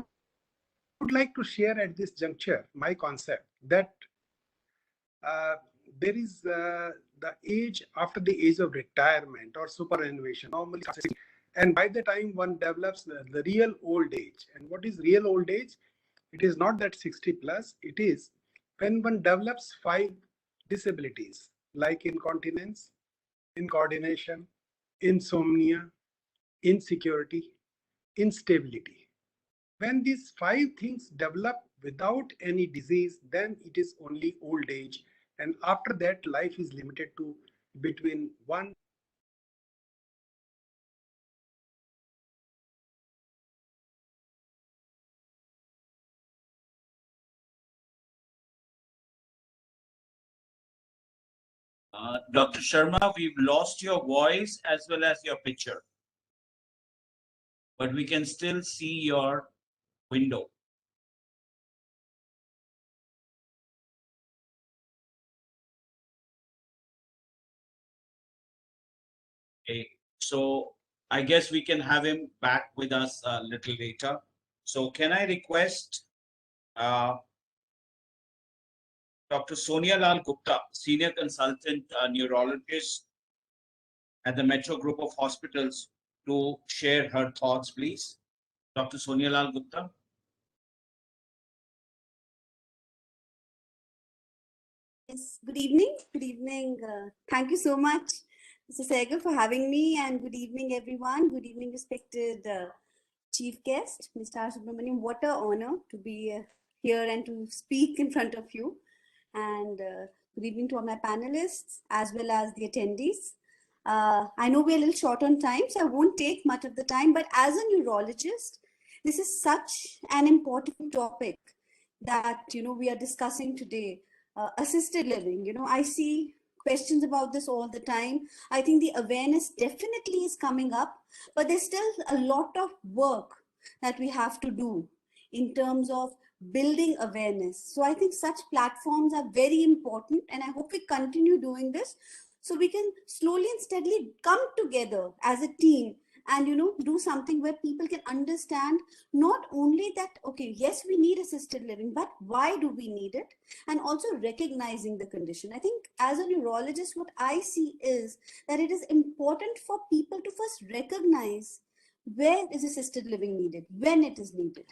would like to share at this juncture my concept that there is the age after the age of retirement or superannuation normally, and by the time one develops the real old age. And what is real old age? It is not that 60 plus, it is when one develops 5 disabilities like incontinence, incoordination, insomnia, insecurity, instability. When these 5 things develop without any disease, then it is only old age. And after that, life is limited to between 1. Dr. Sharma, we've lost your voice as well as your picture, but we can still see your window. Okay, so I guess we can have him back with us a little later. So can I request Dr. Sonia Lal Gupta, Senior Consultant Neurologist at the Metro Group of Hospitals, to share her thoughts, please. Dr. Sonia Lal Gupta. Yes, good evening. Good evening. Thank you so much, Mr. Sehgal, for having me, and good evening, everyone. Good evening, respected chief guest, Mr. Subramaniam. What an honor to be here and to speak in front of you. And good evening to all my panelists as well as the attendees. I know we're a little short on time, so I won't take much of the time, but as a neurologist, this is such an important topic that, we are discussing today. Assisted living, I see questions about this all the time. I think the awareness definitely is coming up, but there's still a lot of work that we have to do in terms of building awareness. So I think such platforms are very important, and I hope we continue doing this so we can slowly and steadily come together as a team and do something where people can understand not only that, okay, yes, we need assisted living, but why do we need it, and also recognizing the condition. I think as a neurologist, what I see is that it is important for people to first recognize where is assisted living needed, when it is needed.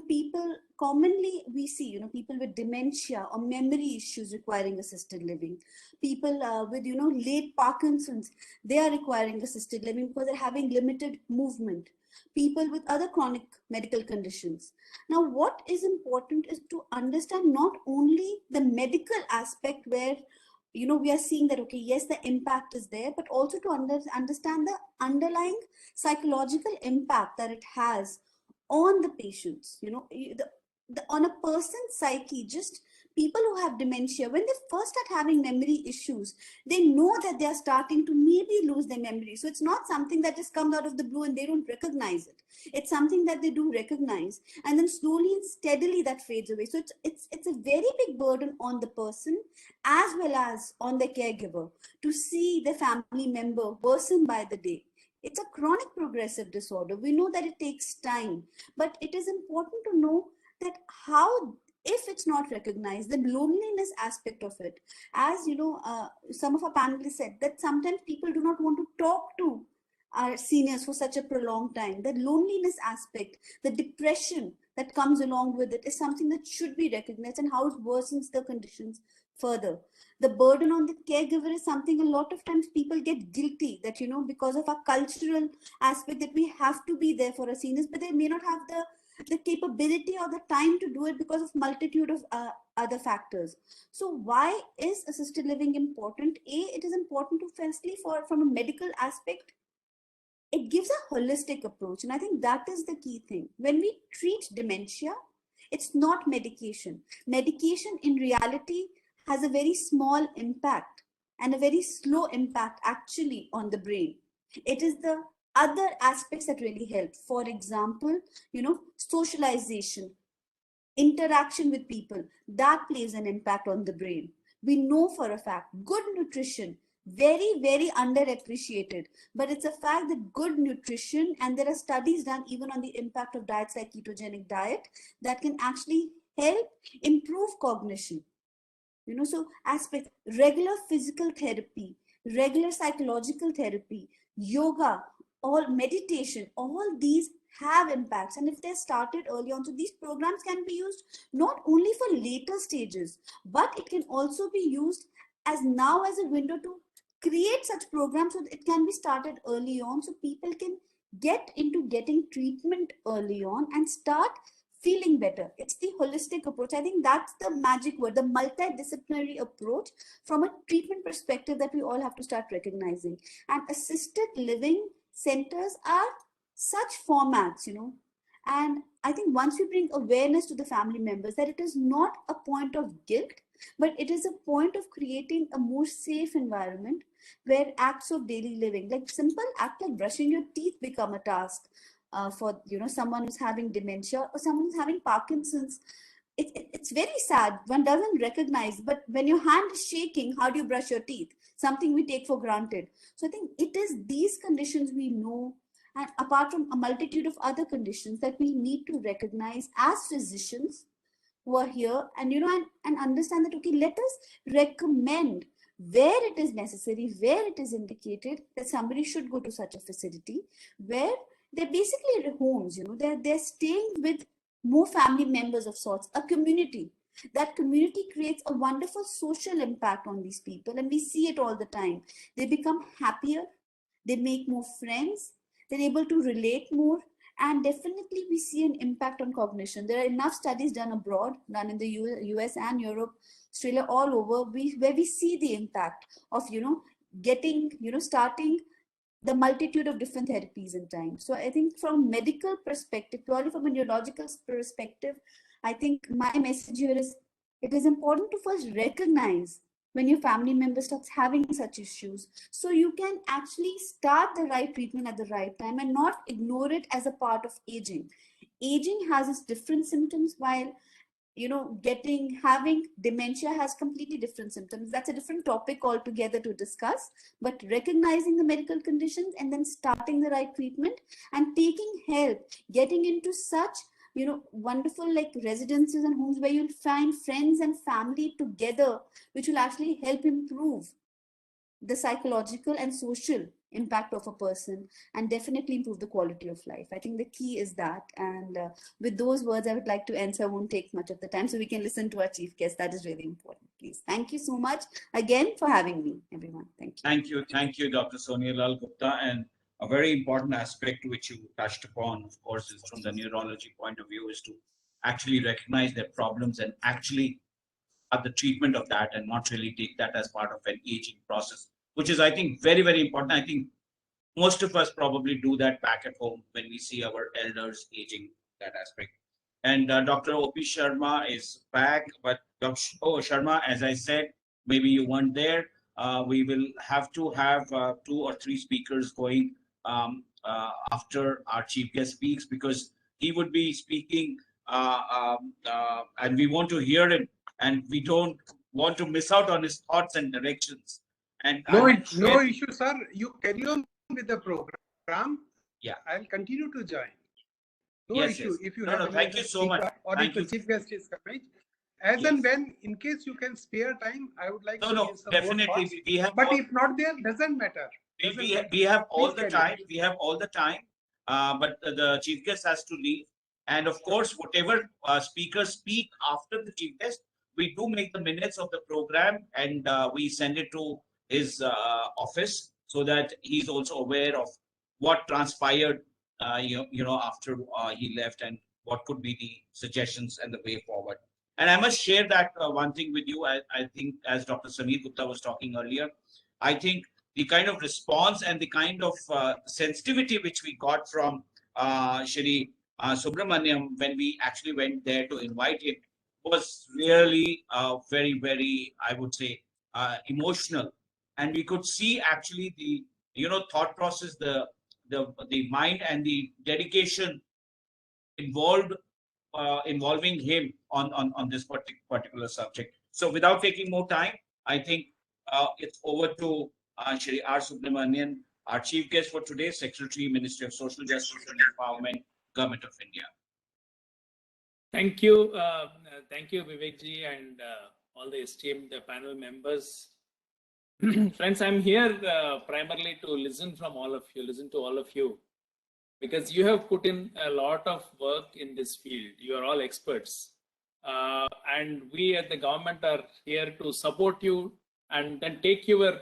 People commonly we see, people with dementia or memory issues requiring assisted living. People with, late Parkinson's, they are requiring assisted living because they're having limited movement. People with other chronic medical conditions. Now, what is important is to understand not only the medical aspect where we are seeing that, okay, yes, the impact is there, but also to understand the underlying psychological impact that it has on the patients, on a person's psyche. Just people who have dementia, when they first start having memory issues, they know that they are starting to maybe lose their memory. So it's not something that just comes out of the blue and they don't recognize it. It's something that they do recognize, and then slowly and steadily that fades away. So it's a very big burden on the person as well as on the caregiver to see the family member worsen by the day. It's a chronic progressive disorder. We know that it takes time, but it is important to know that how, if it's not recognized, the loneliness aspect of it. As some of our panelists said that sometimes people do not want to talk to our seniors for such a prolonged time. The loneliness aspect, the depression that comes along with it is something that should be recognized, and how it worsens the conditions further. The burden on the caregiver is something a lot of times people get guilty that, because of our cultural aspect, that we have to be there for our seniors, but they may not have the capability or the time to do it because of multitude of other factors. So why is assisted living important? It is important to firstly from a medical aspect. It gives a holistic approach, and I think that is the key thing. When we treat dementia, it's not medication. Medication in reality has a very small impact and a very slow impact actually on the brain. It is the other aspects that really help. For example, socialization, interaction with people, that plays an impact on the brain. We know for a fact good nutrition, very, very underappreciated, but it's a fact that good nutrition, and there are studies done even on the impact of diets like ketogenic diet, that can actually help improve cognition. So aspect, regular physical therapy, regular psychological therapy, yoga, all meditation, all these have impacts, and if they're started early on, so these programs can be used not only for later stages, but it can also be used as now as a window to create such programs so that it can be started early on, so people can get into getting treatment early on and start feeling better. It's the holistic approach. I think that's the magic word, the multidisciplinary approach from a treatment perspective that we all have to start recognizing. And assisted living centers are such formats, and I think once we bring awareness to the family members that it is not a point of guilt, but it is a point of creating a more safe environment where acts of daily living, like simple act like brushing your teeth, become a task for someone who's having dementia or someone who's having Parkinson's. It's very sad. One doesn't recognize, but when your hand is shaking, how do you brush your teeth? Something we take for granted. So I think it is these conditions we know, and apart from a multitude of other conditions that we need to recognize as physicians who are here, and and understand that, okay, let us recommend where it is necessary, where it is indicated that somebody should go to such a facility where they're basically at homes, they're staying with more family members of sorts, a community. That community creates a wonderful social impact on these people, and we see it all the time. They become happier, they make more friends, they're able to relate more, and definitely we see an impact on cognition. There are enough studies done abroad, done in the US and Europe, Australia, all over, where we see the impact of, getting, starting the multitude of different therapies in time. So I think from medical perspective, purely from a neurological perspective, I think my message here is it is important to first recognize when your family member starts having such issues, so you can actually start the right treatment at the right time and not ignore it as a part of aging. Aging has its different symptoms, while having dementia has completely different symptoms. That's a different topic altogether to discuss, but recognizing the medical conditions and then starting the right treatment and taking help, getting into such wonderful like residences and homes where you'll find friends and family together, which will actually help improve the psychological and social impact of a person and definitely improve the quality of life. I think the key is that. And with those words, I would like to end, so I won't take much of the time so we can listen to our chief guest. That is really important. Please. Thank you so much again for having me, everyone. Thank you. Thank you. Thank you, Dr. Sonia Lal Gupta. And a very important aspect which you touched upon, of course, is from the neurology point of view, is to actually recognize their problems and actually at the treatment of that, and not really take that as part of an aging process, which is, I think, very, very important. I think most of us probably do that back at home when we see our elders aging, that aspect. And Dr. Opie Sharma is back, but Dr. Sharma, as I said, maybe you weren't there. We will have to have 2 or 3 speakers going after our chief guest speaks, because he would be speaking and we want to hear him, and we don't want to miss out on his thoughts and directions. And no issue, sir. You carry on with the program. Yeah, I'll continue to join. No yes, issue. yes. If you No, have no, thank you so much. or Thank if the you. chief guest is coming, as Yes. and when, in case you can spare time, I would like to give some definitely. more thoughts. We have, but if not there, doesn't matter. We have all Please the time. We have all the time. But the chief guest has to leave. And of course, whatever speakers speak after the chief guest, we do make the minutes of the program, and we send it to his office so that he's also aware of what transpired, after he left, and what could be the suggestions and the way forward. And I must share that one thing with you. I think, as Dr. Sameer Gupta was talking earlier, I think the kind of response and the kind of sensitivity which we got from Shri Subramaniam when we actually went there to invite him was really very, very, I would say, emotional. And we could see actually the, thought process, the mind and the dedication involving him on this particular subject. So without taking more time, I think it's over to Shri R. Subramanian, our chief guest for today, Secretary, Ministry of Social Justice and Empowerment, Government of India. Thank you, Vivekji, and all the esteemed panel members. Friends, I'm here primarily to listen to all of you, because you have put in a lot of work in this field. You are all experts. And we at the government are here to support you and then take your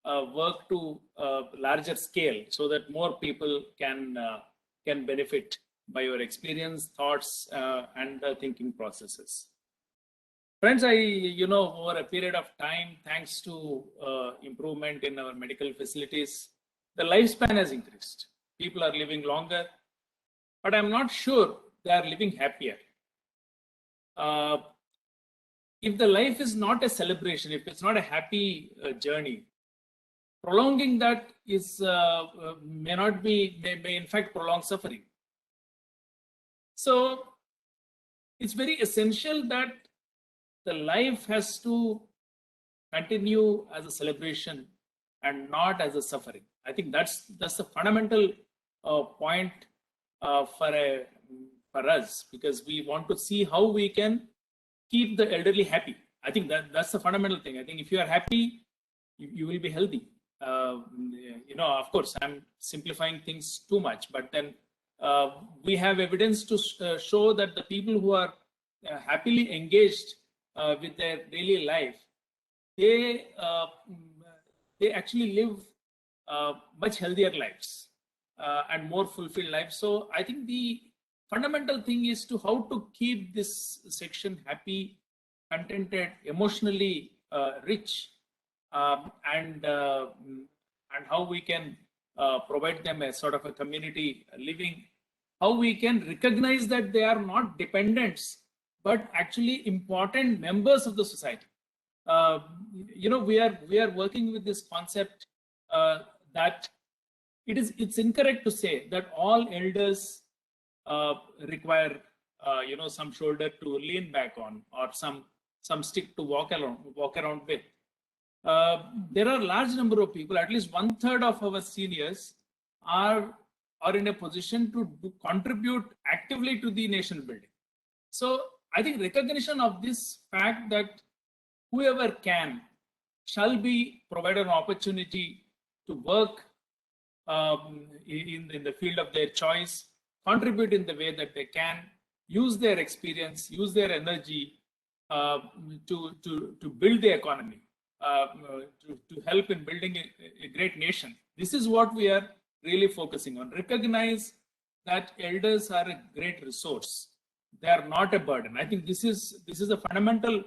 work to a larger scale so that more people can benefit by your experience, thoughts, and thinking processes. Friends, over a period of time, thanks to improvement in our medical facilities, the lifespan has increased. People are living longer, but I'm not sure they are living happier. If the life is not a celebration, if it's not a happy journey, prolonging that is may in fact prolong suffering. So it's very essential that the life has to continue as a celebration and not as a suffering. I think that's the fundamental point for us, because we want to see how we can keep the elderly happy. I think that's the fundamental thing. I think if you are happy, you will be healthy. Of course, I'm simplifying things too much, but then we have evidence to show that the people who are happily engaged with their daily life, they actually live much healthier lives and more fulfilled lives. So I think the fundamental thing is to how to keep this section happy, contented, emotionally rich, and how we can provide them a sort of a community living, how we can recognize that they are not dependents, but actually important members of the society. We are working with this concept that it's incorrect to say that all elders require some shoulder to lean back on or some stick to walk around with. There are a large number of people, at least 1/3 of our seniors are in a position to contribute actively to the nation building. So I think recognition of this fact that whoever can shall be provided an opportunity to work in the field of their choice, contribute in the way that they can, use their experience, use their energy to build the economy, to help in building a great nation. This is what we are really focusing on. Recognize that elders are a great resource. They are not a burden. I think this is a fundamental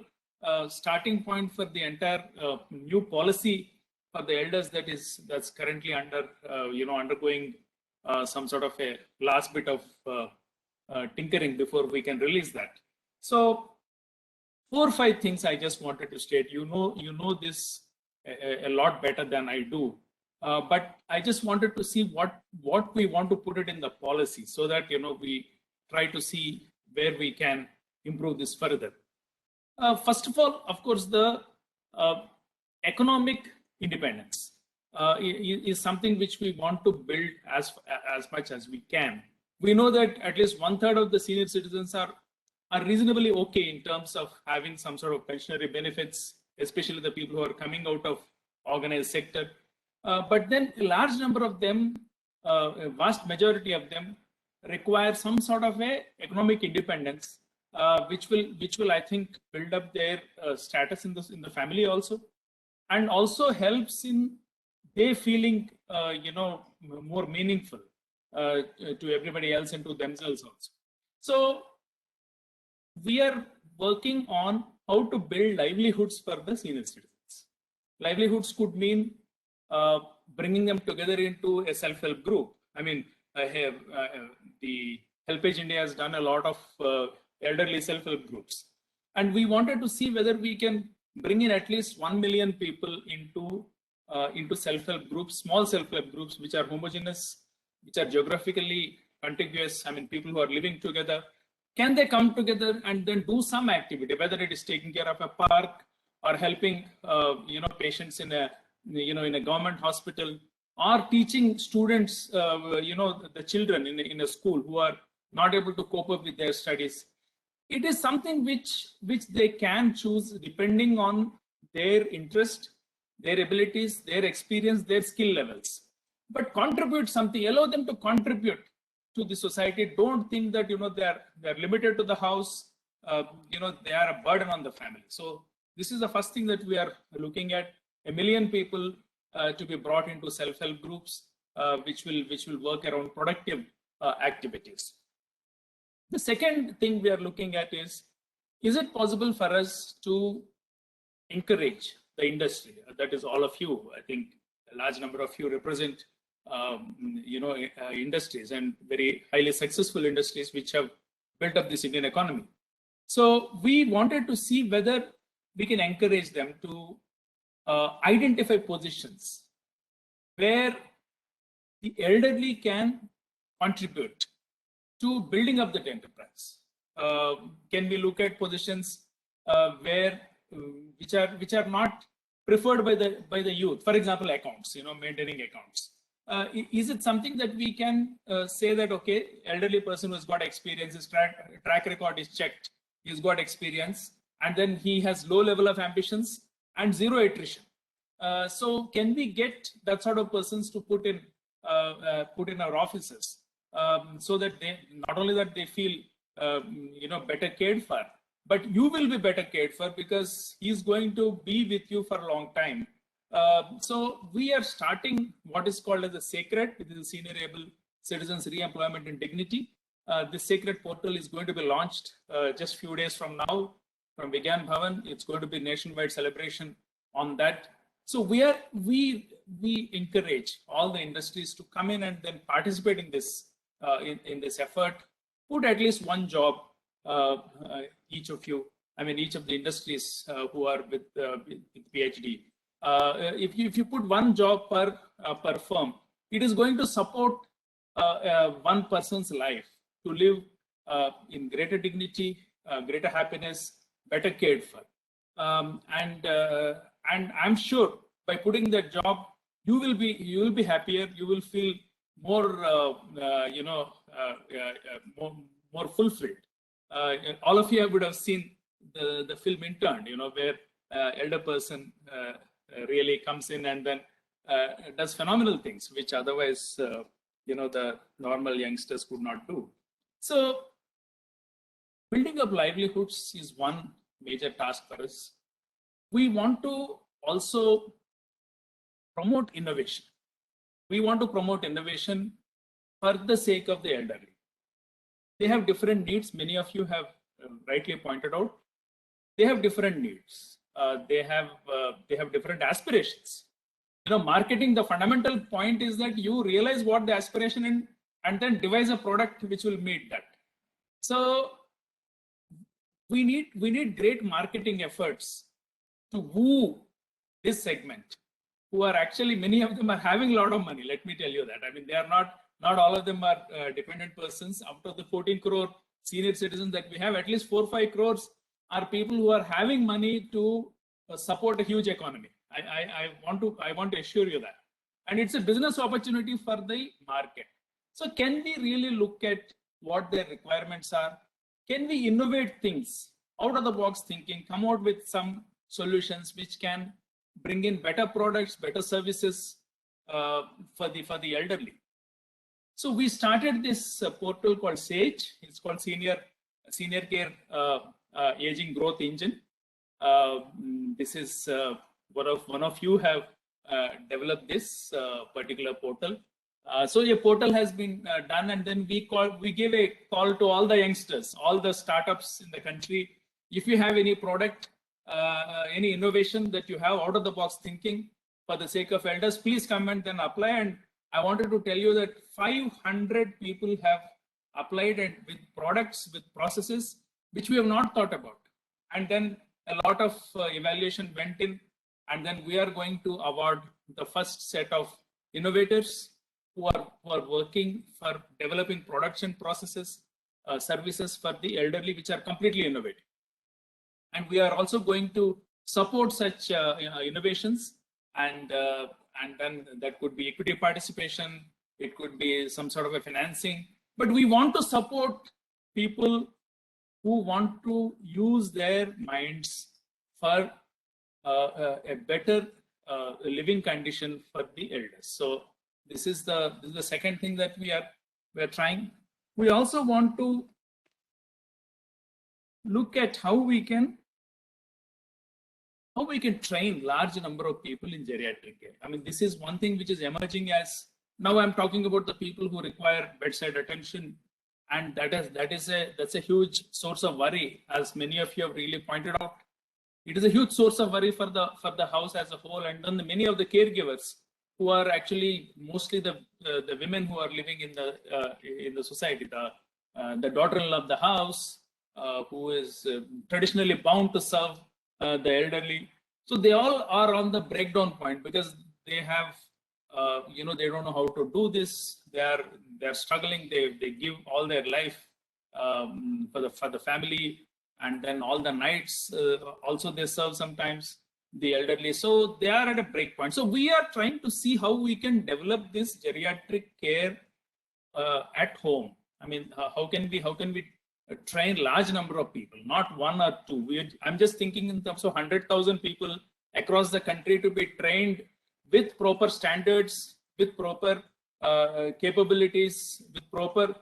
starting point for the entire new policy for the elders that's currently undergoing some sort of a last bit of tinkering before we can release that. So 4 or 5 things I just wanted to state. You know this a lot better than I do, but I just wanted to see what we want to put it in the policy so that we try to see where we can improve this further. First of all, of course, the economic independence is something which we want to build as much as we can. We know that at least 1/3 of the senior citizens are reasonably okay in terms of having some sort of pensionary benefits, especially the people who are coming out of organized sector. But then a large number of them, a vast majority of them, require some sort of a economic independence, which will I think build up their status in the family also, and also helps in they feeling more meaningful to everybody else and to themselves also. So we are working on how to build livelihoods for the senior citizens. Livelihoods could mean bringing them together into a self-help group. I mean, the Helpage India has done a lot of elderly self-help groups. And we wanted to see whether we can bring in at least 1 million people into self-help groups, small self-help groups, which are homogeneous, which are geographically contiguous. I mean, people who are living together. Can they come together and then do some activity, whether it is taking care of a park or helping, patients in a government hospital, or teaching students, the children in a school who are not able to cope up with their studies. It is something which they can choose depending on their interest, their abilities, their experience, their skill levels. But contribute something, allow them to contribute to the society. Don't think that they are limited to the house. They are a burden on the family. So this is the first thing that we are looking at: 1 million people to be brought into self-help groups, which will work around productive activities. The second thing we are looking at is it possible for us to encourage the industry? That is all of you. I think a large number of you represent industries, and very highly successful industries which have built up this Indian economy. So we wanted to see whether we can encourage them to identify positions where the elderly can contribute to building up that enterprise. Can we look at positions which are not preferred by the youth? For example, accounts, maintaining accounts. Is it something that we can say that, okay, elderly person who's got experience, his track record is checked, he's got experience, and then he has low level of ambitions and zero attrition. So can we get that sort of persons to put in our offices, so that they not only that they feel better cared for, but you will be better cared for because he's going to be with you for a long time. So we are starting what is called as the SACRED, which is the Senior Able Citizens Re-Employment and Dignity. This SACRED portal is going to be launched just a few days from now from Vigyan Bhavan. It's going to be nationwide celebration on that. So we encourage all the industries to come in and then participate in this effort. Put at least one job, each of you. I mean, each of the industries who are with PhD. If you put one job per firm, it is going to support one person's life to live in greater dignity, greater happiness, better cared for. And I'm sure by putting that job, you will be happier. You will feel more more fulfilled. All of you would have seen the film Intern, where elder person really comes in and then does phenomenal things, which otherwise the normal youngsters could not do. So building up livelihoods is one major task for us. We want to also promote innovation. We want to promote innovation for the sake of the elderly. They have different needs. Many of you have rightly pointed out. They have different needs. They have different aspirations. Marketing, the fundamental point is that you realize what the aspiration is and then devise a product which will meet that. So we need great marketing efforts to woo this segment, who are actually, many of them are having a lot of money. Let me tell you that. I mean, they are not all of them are dependent persons. Out of the 14 crore senior citizens that we have, at least 4 or 5 crores are people who are having money to support a huge economy. I want to assure you that. And it's a business opportunity for the market. So can we really look at what their requirements are? Can we innovate things, out of the box thinking, come out with some solutions which can bring in better products, better services for the elderly? So we started this portal called SAGE. It's called Senior Care Aging Growth Engine. This is one of you have developed this particular portal. So a portal has been done, and then we gave a call to all the youngsters, all the startups in the country. If you have any product, any innovation that you have out of the box thinking for the sake of elders, please come and then apply. And I wanted to tell you that 500 people have applied and with products, with processes, which we have not thought about. And then a lot of evaluation went in, and then we are going to award the first set of innovators who are working for developing production processes, services for the elderly, which are completely innovative. And we are also going to support such innovations, and then that could be equity participation, it could be some sort of a financing, but we want to support people who want to use their minds for a better living condition for the elders. So this is the second thing that we are trying. We also want to look at how we can train large number of people in geriatric care. I mean, this is one thing which is emerging as now I'm talking about the people who require bedside attention, and that's a huge source of worry, as many of you have really pointed out. It is a huge source of worry for the house as a whole, and then many of the caregivers who are actually mostly the women who are living in the society, the daughter-in-law of the house, who is traditionally bound to serve the elderly. So they all are on the breakdown point because they have, they don't know how to do this. They're struggling. They give all their life for the family, and then all the nights also they serve sometimes the elderly. So they are at a break point. So we are trying to see how we can develop this geriatric care at home. I mean, how can we train large number of people, not one or two. I'm just thinking in terms of 100,000 people across the country to be trained with proper standards, with proper capabilities, with proper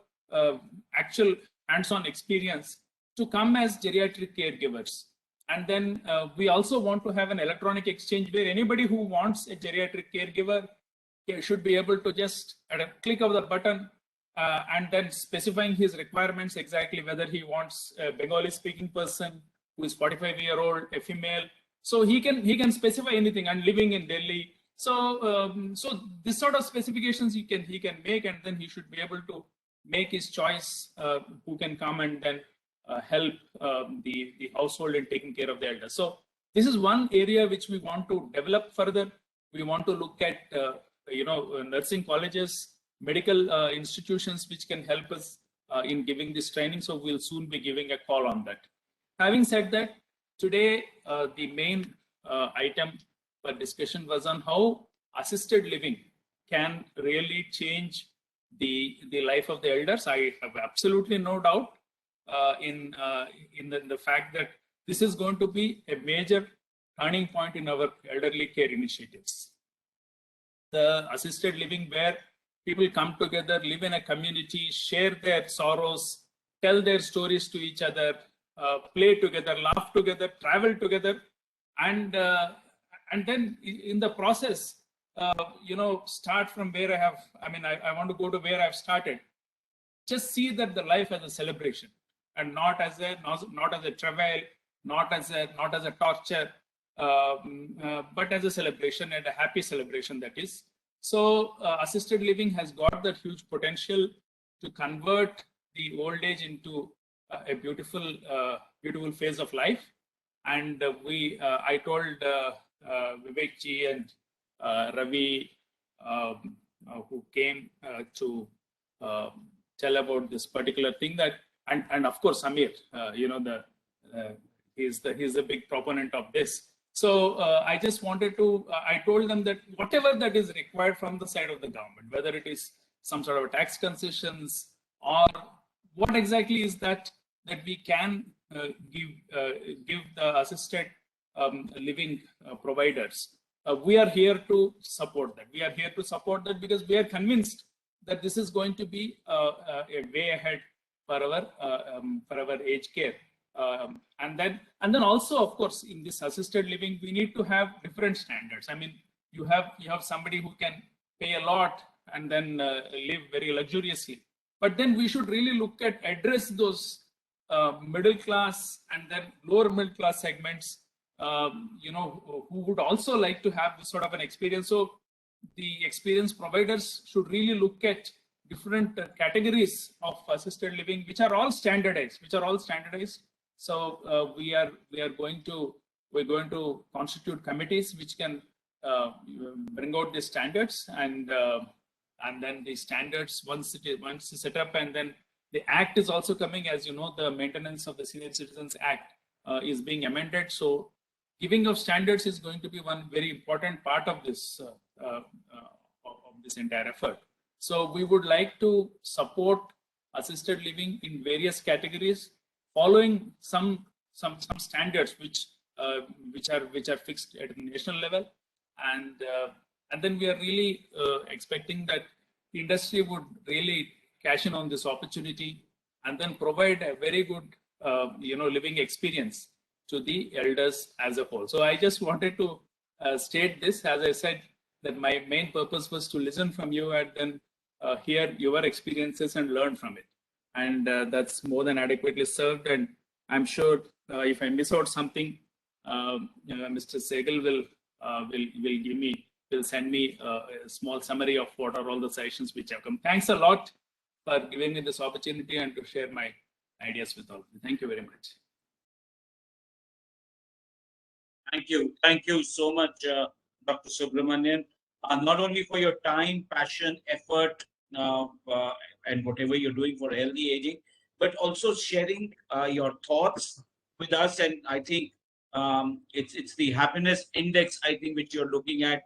actual hands-on experience to come as geriatric caregivers. And then we also want to have an electronic exchange where anybody who wants a geriatric caregiver should be able to just at a click of the button and then specifying his requirements exactly, whether he wants a Bengali speaking person who is 45-year-old, a female. So he can specify anything, and living in Delhi. So this sort of specifications he can make, and then he should be able to make his choice who can come and then help the household in taking care of the elders. So this is one area which we want to develop further. We want to look at nursing colleges, medical institutions which can help us in giving this training. So we'll soon be giving a call on that. Having said that, today the main item for discussion was on how assisted living can really change the life of the elders. I have absolutely no doubt in the fact that this is going to be a major turning point in our elderly care initiatives. The assisted living where people come together, live in a community, share their sorrows, tell their stories to each other, play together, laugh together, travel together, and then in the process, start from where I want to go to where I've started. Just see that the life as a celebration and not as a travail, not as a torture, but as a celebration, and a happy celebration that is. So assisted living has got that huge potential to convert the old age into a beautiful phase of life. And I told Vivek ji and Ravi, who came to tell about this particular thing, that and of course Samir, he's the big proponent of this. So I just wanted to, I told them that whatever that is required from the side of the government, whether it is some sort of tax concessions or what exactly is that we can give the assisted living providers, we are here to support that. We are here to support that because we are convinced that this is going to be a way ahead for our aged care. And then also, of course, in this assisted living, we need to have different standards. I mean, you have somebody who can pay a lot and then live very luxuriously, but then we should really look at address those middle class and then lower middle class segments, who would also like to have this sort of an experience. So the experience providers should really look at different categories of assisted living, which are all standardized. So we're going to constitute committees which can bring out the standards, and then the standards once it's set up, and then the act is also coming. As you know, the Maintenance of the Senior Citizens Act is being amended. So giving of standards is going to be one very important part of this entire effort. So we would like to support assisted living in various categories, following some standards which are fixed at the national level, and then we are really expecting that the industry would really cash in on this opportunity and then provide a very good living experience to the elders as a whole. So I just wanted to state this. As I said, that my main purpose was to listen from you and then hear your experiences and learn from it. And that's more than adequately served. And I'm sure if I miss out something, Mr. Sehgal will send me a small summary of what are all the sessions which have come. Thanks a lot for giving me this opportunity and to share my ideas with all of you. Thank you very much. Thank you so much, Dr. Subramanian, not only for your time, passion, effort, and whatever you're doing for healthy aging, but also sharing your thoughts with us. And I think it's the happiness index, I think, which you're looking at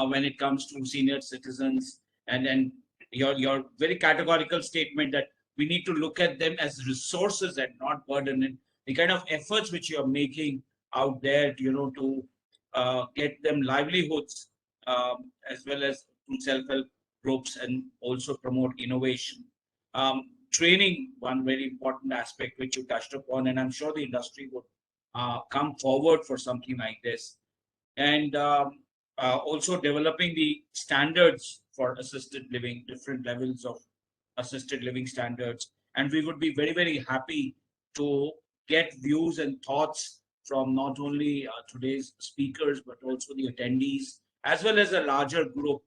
when it comes to senior citizens, and then your very categorical statement that we need to look at them as resources and not burden, and the kind of efforts which you're making out there, to get them livelihoods, as well as through self-help groups, and also promote innovation. Training, one very important aspect which you touched upon, and I'm sure the industry would come forward for something like this. And also developing the standards for assisted living, different levels of assisted living standards. And we would be very, very happy to get views and thoughts from not only today's speakers, but also the attendees, as well as a larger group,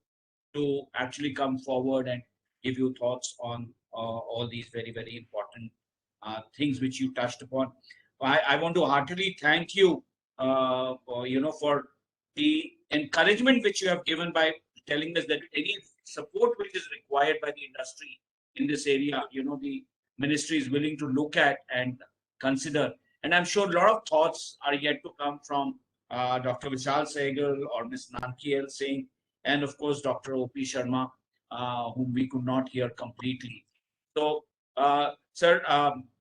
to actually come forward and give you thoughts on all these very, very important things which you touched upon. I want to heartily thank you, for the encouragement which you have given by telling us that any support which is required by the industry in this area, the ministry is willing to look at and consider. And I'm sure a lot of thoughts are yet to come from Dr. Vishal Sehgal or Ms. Nankiel Singh, and of course, Dr. Opie Sharma, whom we could not hear completely. So, sir,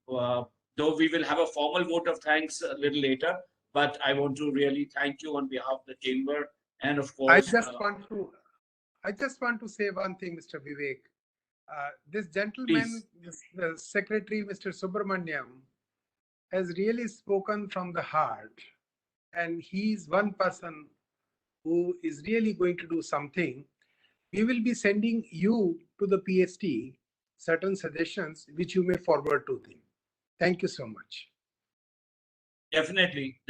though we will have a formal vote of thanks a little later, but I want to really thank you on behalf of the chamber, and of course, I just want to say one thing, Mr. Vivek. This gentleman, the secretary, Mr. Subramaniam, has really spoken from the heart, and he's one person who is really going to do something. We will be sending you to the PST certain suggestions which you may forward to them. Thank you so much. Definitely,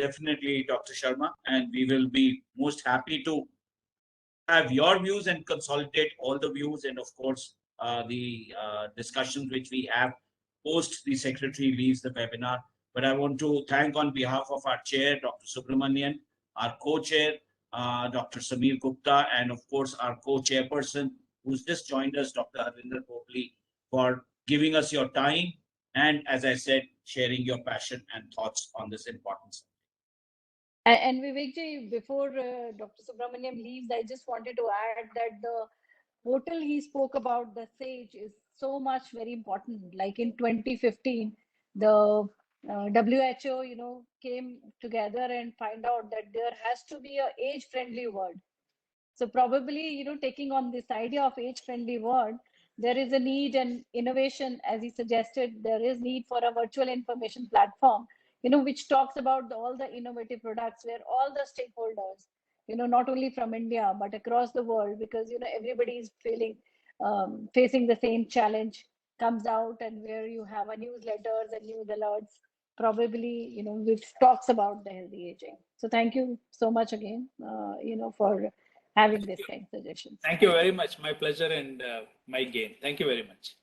Dr. Sharma, and we will be most happy to have your views and consolidate all the views, and of course, the discussions which we have post the secretary leaves the webinar. But I want to thank on behalf of our chair, Dr. Subramanian, our co-chair, Dr. Samir Gupta, and of course, our co-chairperson who's just joined us, Dr. Harinder Popli, for giving us your time and, as I said, sharing your passion and thoughts on this important subject. And Vivekji, before Dr. Subramaniam leaves, I just wanted to add that the portal he spoke about, the SAGE, is so much very important. Like in 2015, the WHO, came together and find out that there has to be an age-friendly word. So probably, taking on this idea of age-friendly word, there is a need and innovation, as he suggested, there is need for a virtual information platform, which talks about all the innovative products where all the stakeholders, not only from India, but across the world, because, everybody is facing the same challenge, comes out and where you have a newsletters and news alerts, probably, which talks about the healthy aging. So thank you so much again, for having this kind of suggestions. Thank you very much. My pleasure and my gain. Thank you very much.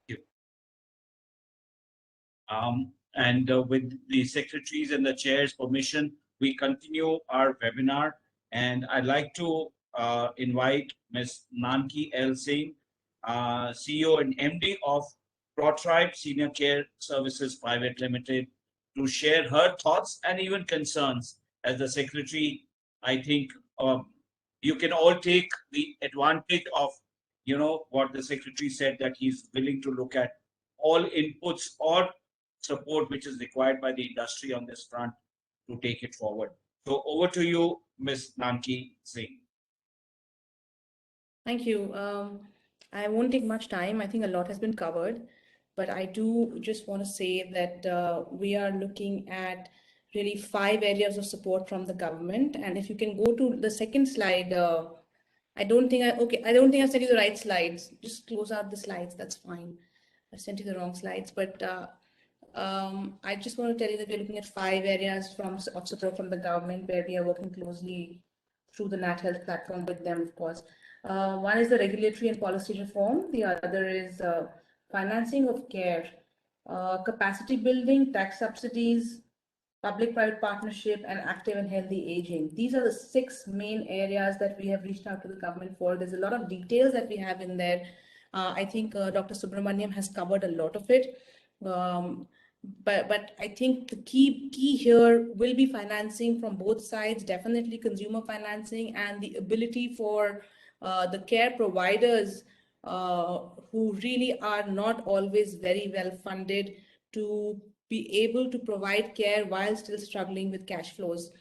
Thank you. And with the secretaries and the chair's permission, we continue our webinar. And I'd like to invite Ms. Nanki L. Singh, CEO and MD of ProTribe Senior Care Services Private Limited, to share her thoughts and even concerns. As the secretary, I think you can all take the advantage of, what the secretary said, that he's willing to look at all inputs or support which is required by the industry on this front to take it forward. So over to you, Ms. Nanki Singh. Thank you. I won't take much time. I think a lot has been covered, but I do just want to say that we are looking at really 5 areas of support from the government. And if you can go to the second slide, I don't think I sent you the right slides. Just close out the slides. That's fine. I sent you the wrong slides, but I just want to tell you that we're looking at 5 areas of support from the government where we are working closely through the Nat Health platform with them, of course. One is the regulatory and policy reform. The other is financing of care, capacity building, tax subsidies, public-private partnership, and active and healthy aging. These are the 6 main areas that we have reached out to the government for. There's a lot of details that we have in there. I think Dr. Subramaniam has covered a lot of it. But I think the key here will be financing from both sides, definitely consumer financing, and the ability for the care providers who really are not always very well funded to be able to provide care while still struggling with cash flows.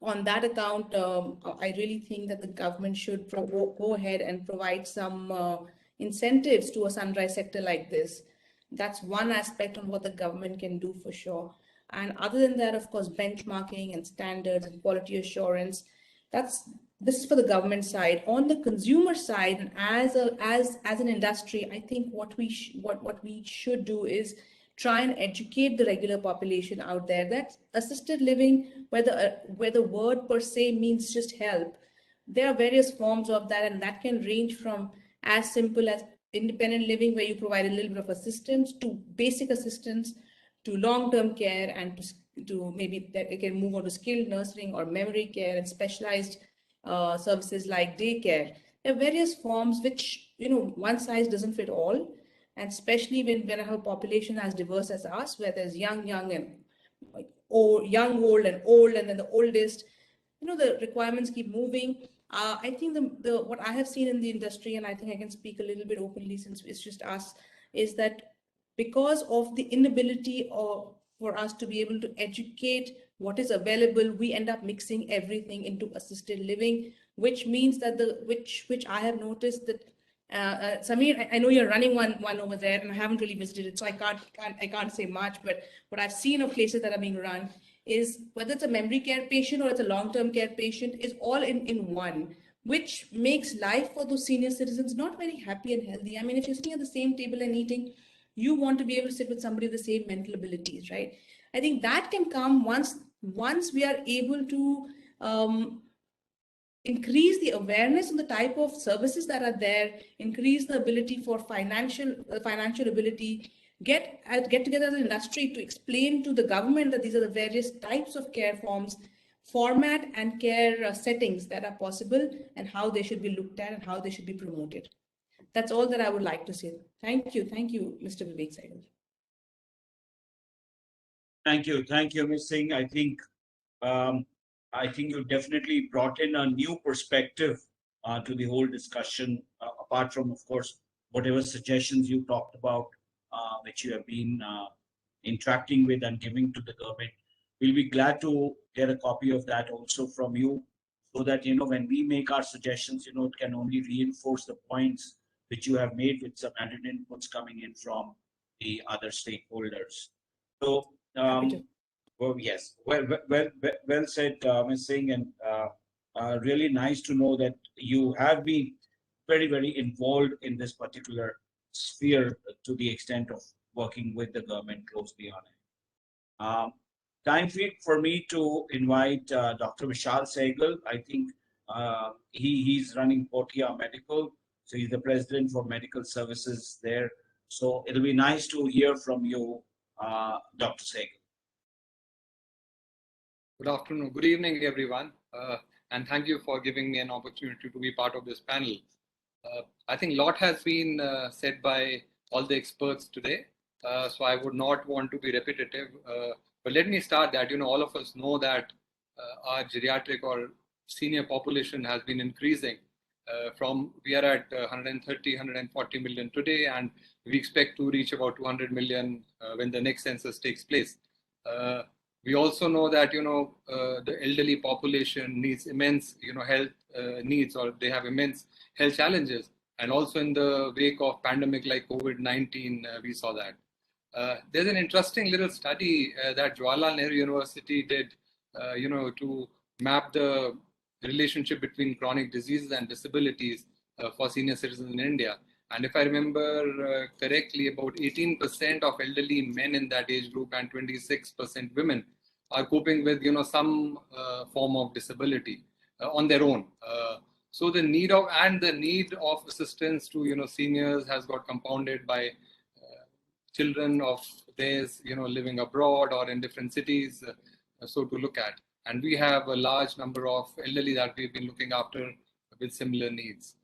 On that account, I really think that the government should go ahead and provide some incentives to a sunrise sector like this. That's one aspect on what the government can do for sure. And other than that, of course, benchmarking and standards and quality assurance, this is for the government side. On the consumer side, and as an industry, I think what we should do is try and educate the regular population out there that assisted living, where the word per se means just help, there are various forms of that, and that can range from as simple as independent living, where you provide a little bit of assistance, to basic assistance, to long-term care, and to maybe that it can move on to skilled nursing or memory care and specialized services like daycare. There are various forms which, one size doesn't fit all. And especially when I have a population as diverse as us, where there's young and old, old, and then the oldest, the requirements keep moving. I think the what I have seen in the industry, and I think I can speak a little bit openly since it's just us, is that because of the inability for us to be able to educate what is available, we end up mixing everything into assisted living, which means that which I have noticed that Samir, I know you're running one over there, and I haven't really visited it, so I can't say much. But what I've seen of places that are being run is whether it's a memory care patient or it's a long-term care patient, is all in one, which makes life for those senior citizens not very happy and healthy. I mean, if you're sitting at the same table and eating, you want to be able to sit with somebody with the same mental abilities, right? I think that can come once we are able to increase the awareness on the type of services that are there, increase the ability for financial ability, get together as an industry to explain to the government that these are the various types of care forms, format and care settings that are possible, and how they should be looked at and how they should be promoted. That's all that I would like to say. Thank you, Mr. Vivek Saigal. Thank you, Ms. Singh. I think you definitely brought in a new perspective to the whole discussion, apart from, of course, whatever suggestions you talked about, which you have been interacting with and giving to the government. We'll be glad to get a copy of that also from you, so that, when we make our suggestions, it can only reinforce the points which you have made, with some added inputs coming in from the other stakeholders. So, well, yes, well said, Ms. Singh, and really nice to know that you have been very, very involved in this particular sphere to the extent of working with the government closely on it. Time for me to invite Dr. Vishal Sehgal. I think he's running Portia Medical, so he's the president for medical services there. So it'll be nice to hear from you, Dr. Sehgal. Good afternoon, good evening, everyone, and thank you for giving me an opportunity to be part of this panel. I think a lot has been said by all the experts today, so I would not want to be repetitive. But let me start that, all of us know that our geriatric or senior population has been increasing. We are at 130, 140 million today, and we expect to reach about 200 million when the next census takes place. We also know that, the elderly population needs immense, health needs, or they have immense health challenges. And also in the wake of pandemic like COVID-19, we saw that. There's an interesting little study that Jawaharlal Nehru University did, to map the relationship between chronic diseases and disabilities for senior citizens in India. And if I remember correctly, about 18% of elderly men in that age group and 26% women are coping with, some form of disability on their own. So the need of assistance to, seniors has got compounded by children of theirs, living abroad or in different cities, so to look at. And we have a large number of elderly that we've been looking after with similar needs.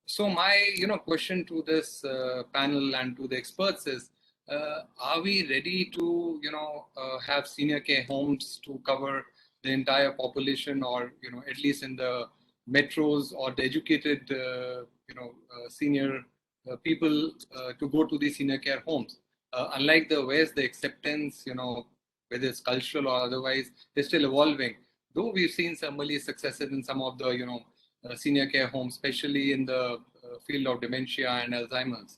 So my, question to this panel and to the experts is, are we ready to, have senior care homes to cover the entire population, or, at least in the metros, or the educated, senior people to go to these senior care homes? Unlike the West, the acceptance, whether it's cultural or otherwise, is still evolving. Though we've seen some early successes in some of the, senior care homes, especially in the field of dementia and Alzheimer's.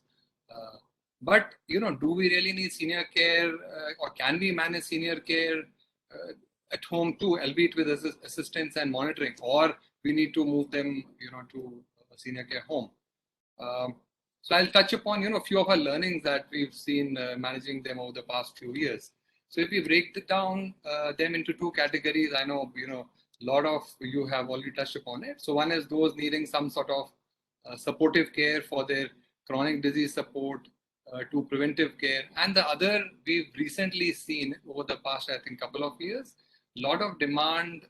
But, do we really need senior care, or can we manage senior care at home too, albeit with assistance and monitoring, or we need to move them, to a senior care home? So I'll touch upon, a few of our learnings that we've seen managing them over the past few years. So if we break it down them into two categories, I know, a lot of you have already touched upon it. So one is those needing some sort of supportive care for their chronic disease support to preventive care. And the other, we've recently seen over the past, I think, couple of years, a lot of demand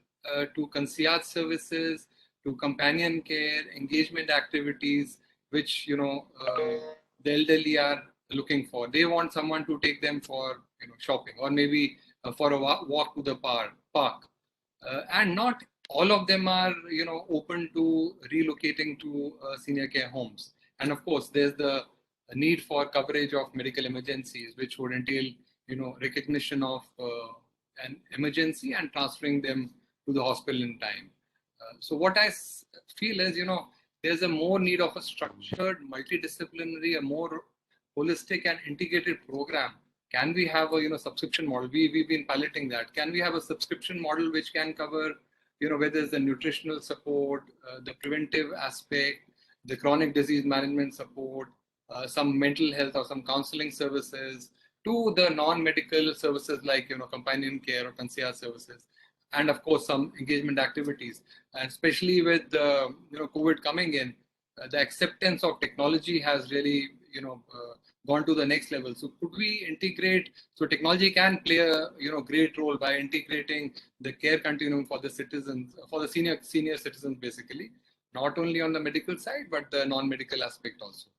to concierge services, to companion care, engagement activities, which, the elderly are looking for. They want someone to take them for, shopping, or maybe for a walk to the park. And not all of them are, open to relocating to senior care homes. And of course, there's the need for coverage of medical emergencies, which would entail, recognition of an emergency and transferring them to the hospital in time. So what I feel is, there's a more need of a structured, multidisciplinary, a more holistic and integrated program. Can we have a, subscription model? We've been piloting that. Can we have a subscription model which can cover, whether it's the nutritional support, the preventive aspect, the chronic disease management support, some mental health or some counseling services, to the non-medical services like, companion care or concierge services, and of course some engagement activities. And especially with COVID coming in, the acceptance of technology has really, gone to the next level. So could we integrate? So technology can play a great role by integrating the care continuum for the citizens, for the senior citizens, basically, not only on the medical side but the non-medical aspect also.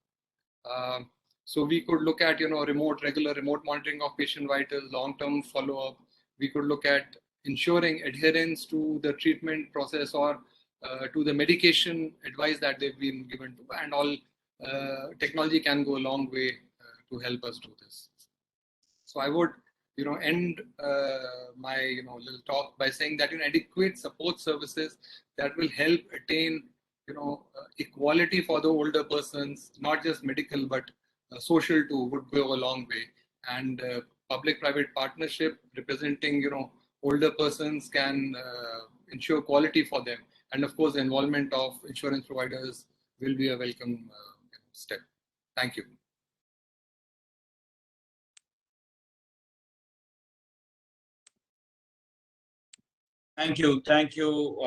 So we could look at regular remote monitoring of patient vitals, long-term follow-up. We could look at ensuring adherence to the treatment process, or to the medication advice that they've been given to, and all. Technology can go a long way to help us do this. So I would, end my little talk by saying that adequate support services that will help attain equality for the older persons, not just medical but social too, would go a long way. And public-private partnership representing older persons can ensure quality for them. And of course, the involvement of insurance providers will be a welcome step. Thank you. Thank you. Thank you,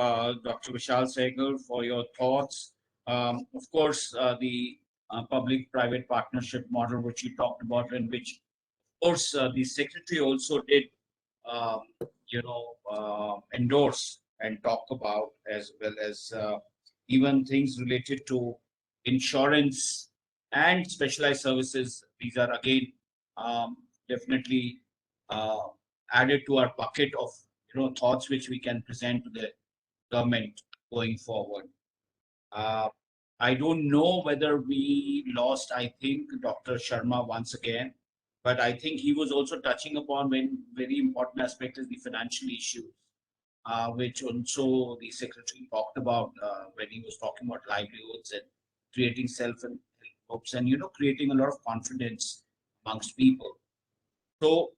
Dr. Vishal Sehgal, for your thoughts. Of course, the public-private partnership model, which you talked about, in which, of course, the secretary also did, endorse and talk about, as well as even things related to insurance and specialized services. These are again definitely added to our bucket of thoughts which we can present to the government going forward. I don't know whether we lost, I think, Dr. Sharma once again, but I think he was also touching upon one very important aspect is the financial issues, which also the secretary talked about when he was talking about livelihoods and creating self-help groups and creating a lot of confidence amongst people. So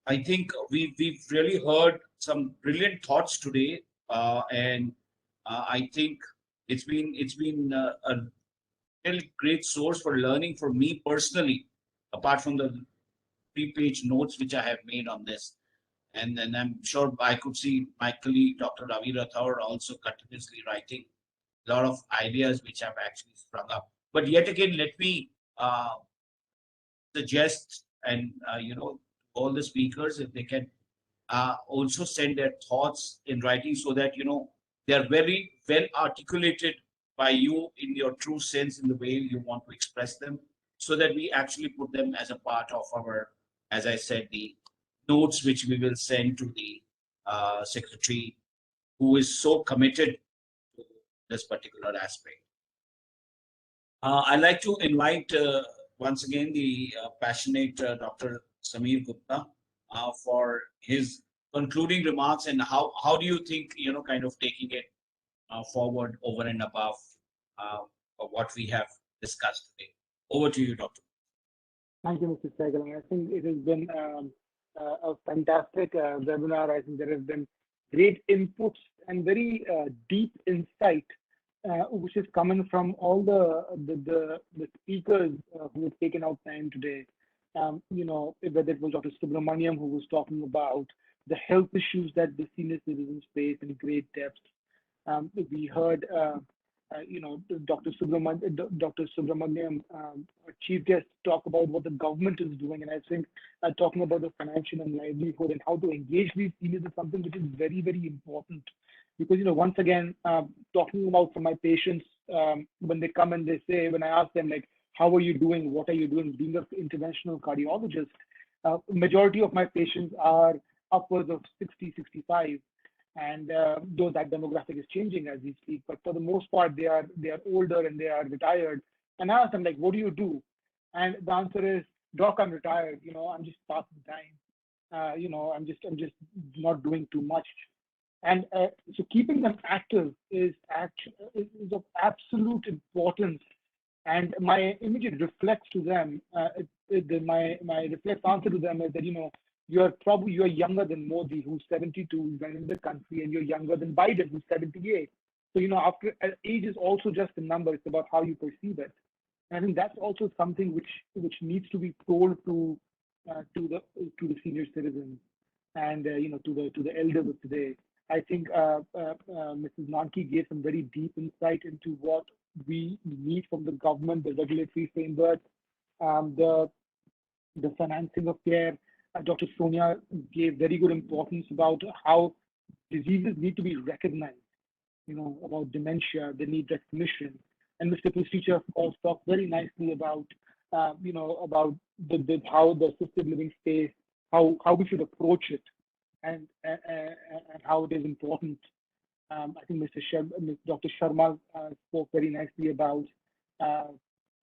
I think we've really heard some brilliant thoughts today, and I think it's been a really great source for learning for me personally, apart from the 3-page notes which I have made on this. And then I'm sure I could see my colleague, Dr. Ravi Rathaur, also continuously writing a lot of ideas which have actually sprung up. But yet again, let me suggest and, all the speakers, if they can also send their thoughts in writing so that, they are very well articulated by you in your true sense in the way you want to express them, so that we actually put them as a part of our, as I said, the notes which we will send to the secretary, who is so committed to this particular aspect. I'd like to invite once again the passionate Dr. Sameer Gupta for his concluding remarks, and how do you think, kind of taking it forward over and above what we have discussed today. Over to you, Doctor. Thank you, Mr. Sehgal. I think it has been a fantastic webinar. I think there have been great inputs and very deep insight, which is coming from all the speakers who have taken out time today. Whether it was Dr. Subramaniam, who was talking about the health issues that the senior citizens face in great depth. We heard, Dr. Subramaniam, our chief guest, talk about what the government is doing, and I think talking about the financial and livelihood and how to engage these seniors is something which is very, very important. Because once again, talking about for my patients, when they come and they say, when I ask them like, how are you doing? What are you doing? Being an interventional cardiologist, majority of my patients are upwards of 60, 65. And though that demographic is changing as we speak, but for the most part, they are older and they are retired. And I ask them like, what do you do? And the answer is, Doc, I'm retired. I'm just passing time. I'm just not doing too much. And so keeping them active is of absolute importance. And my immediate reflex to them, my reflex answer to them is that you're younger than Modi, who's 72, who's been in the country, and you're younger than Biden, who's 78. So after age is also just a number. It's about how you perceive it. And I think that's also something which needs to be told to the senior citizens and to the elders of today. I think Mrs. Nanki gave some very deep insight into what we need from the government, the regulatory framework, the financing of care. Dr. Sonia gave very good importance about how diseases need to be recognized, about dementia, they need recognition. And Mr. Kusricha, of course, talked very nicely about, about how the assisted living space, how we should approach it, and how it is important. I think Dr. Sharma spoke very nicely about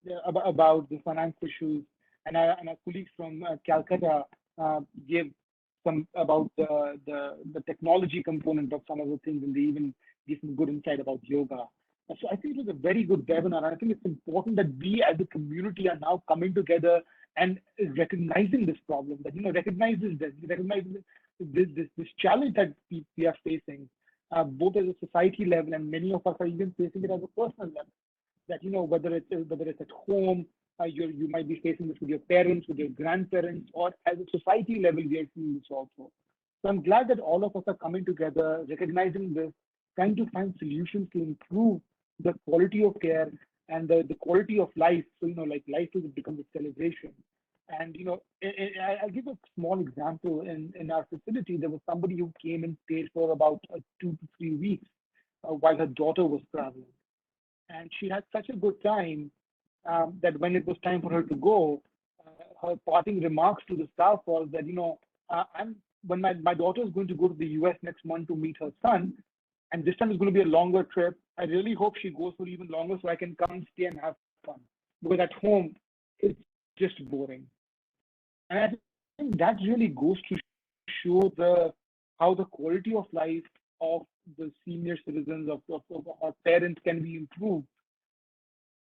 the finance issues, and our colleagues from Calcutta gave some about the technology component of some of the things, and they even gave some good insight about yoga. So I think it was a very good webinar. I think it's important that we as a community are now coming together and recognizing this problem, that recognizes this challenge that we are facing, both as a society level, and many of us are even facing it as a personal level. that, whether it's at home, you might be facing this with your parents, with your grandparents, or at a society level, we are seeing this also. So I'm glad that all of us are coming together, recognizing this, trying to find solutions to improve the quality of care and the quality of life. So, like life has become a celebration. And, I'll give a small example. In our facility, there was somebody who came and stayed for about 2 to 3 weeks while her daughter was traveling. And she had such a good time that when it was time for her to go, her parting remarks to the staff was that, when my daughter is going to go to the US next month to meet her son, and this time is going to be a longer trip, I really hope she goes for even longer so I can come and stay and have fun. Because at home, it's just boring. And I think that really goes to show how the quality of life of the senior citizens, of our parents, can be improved,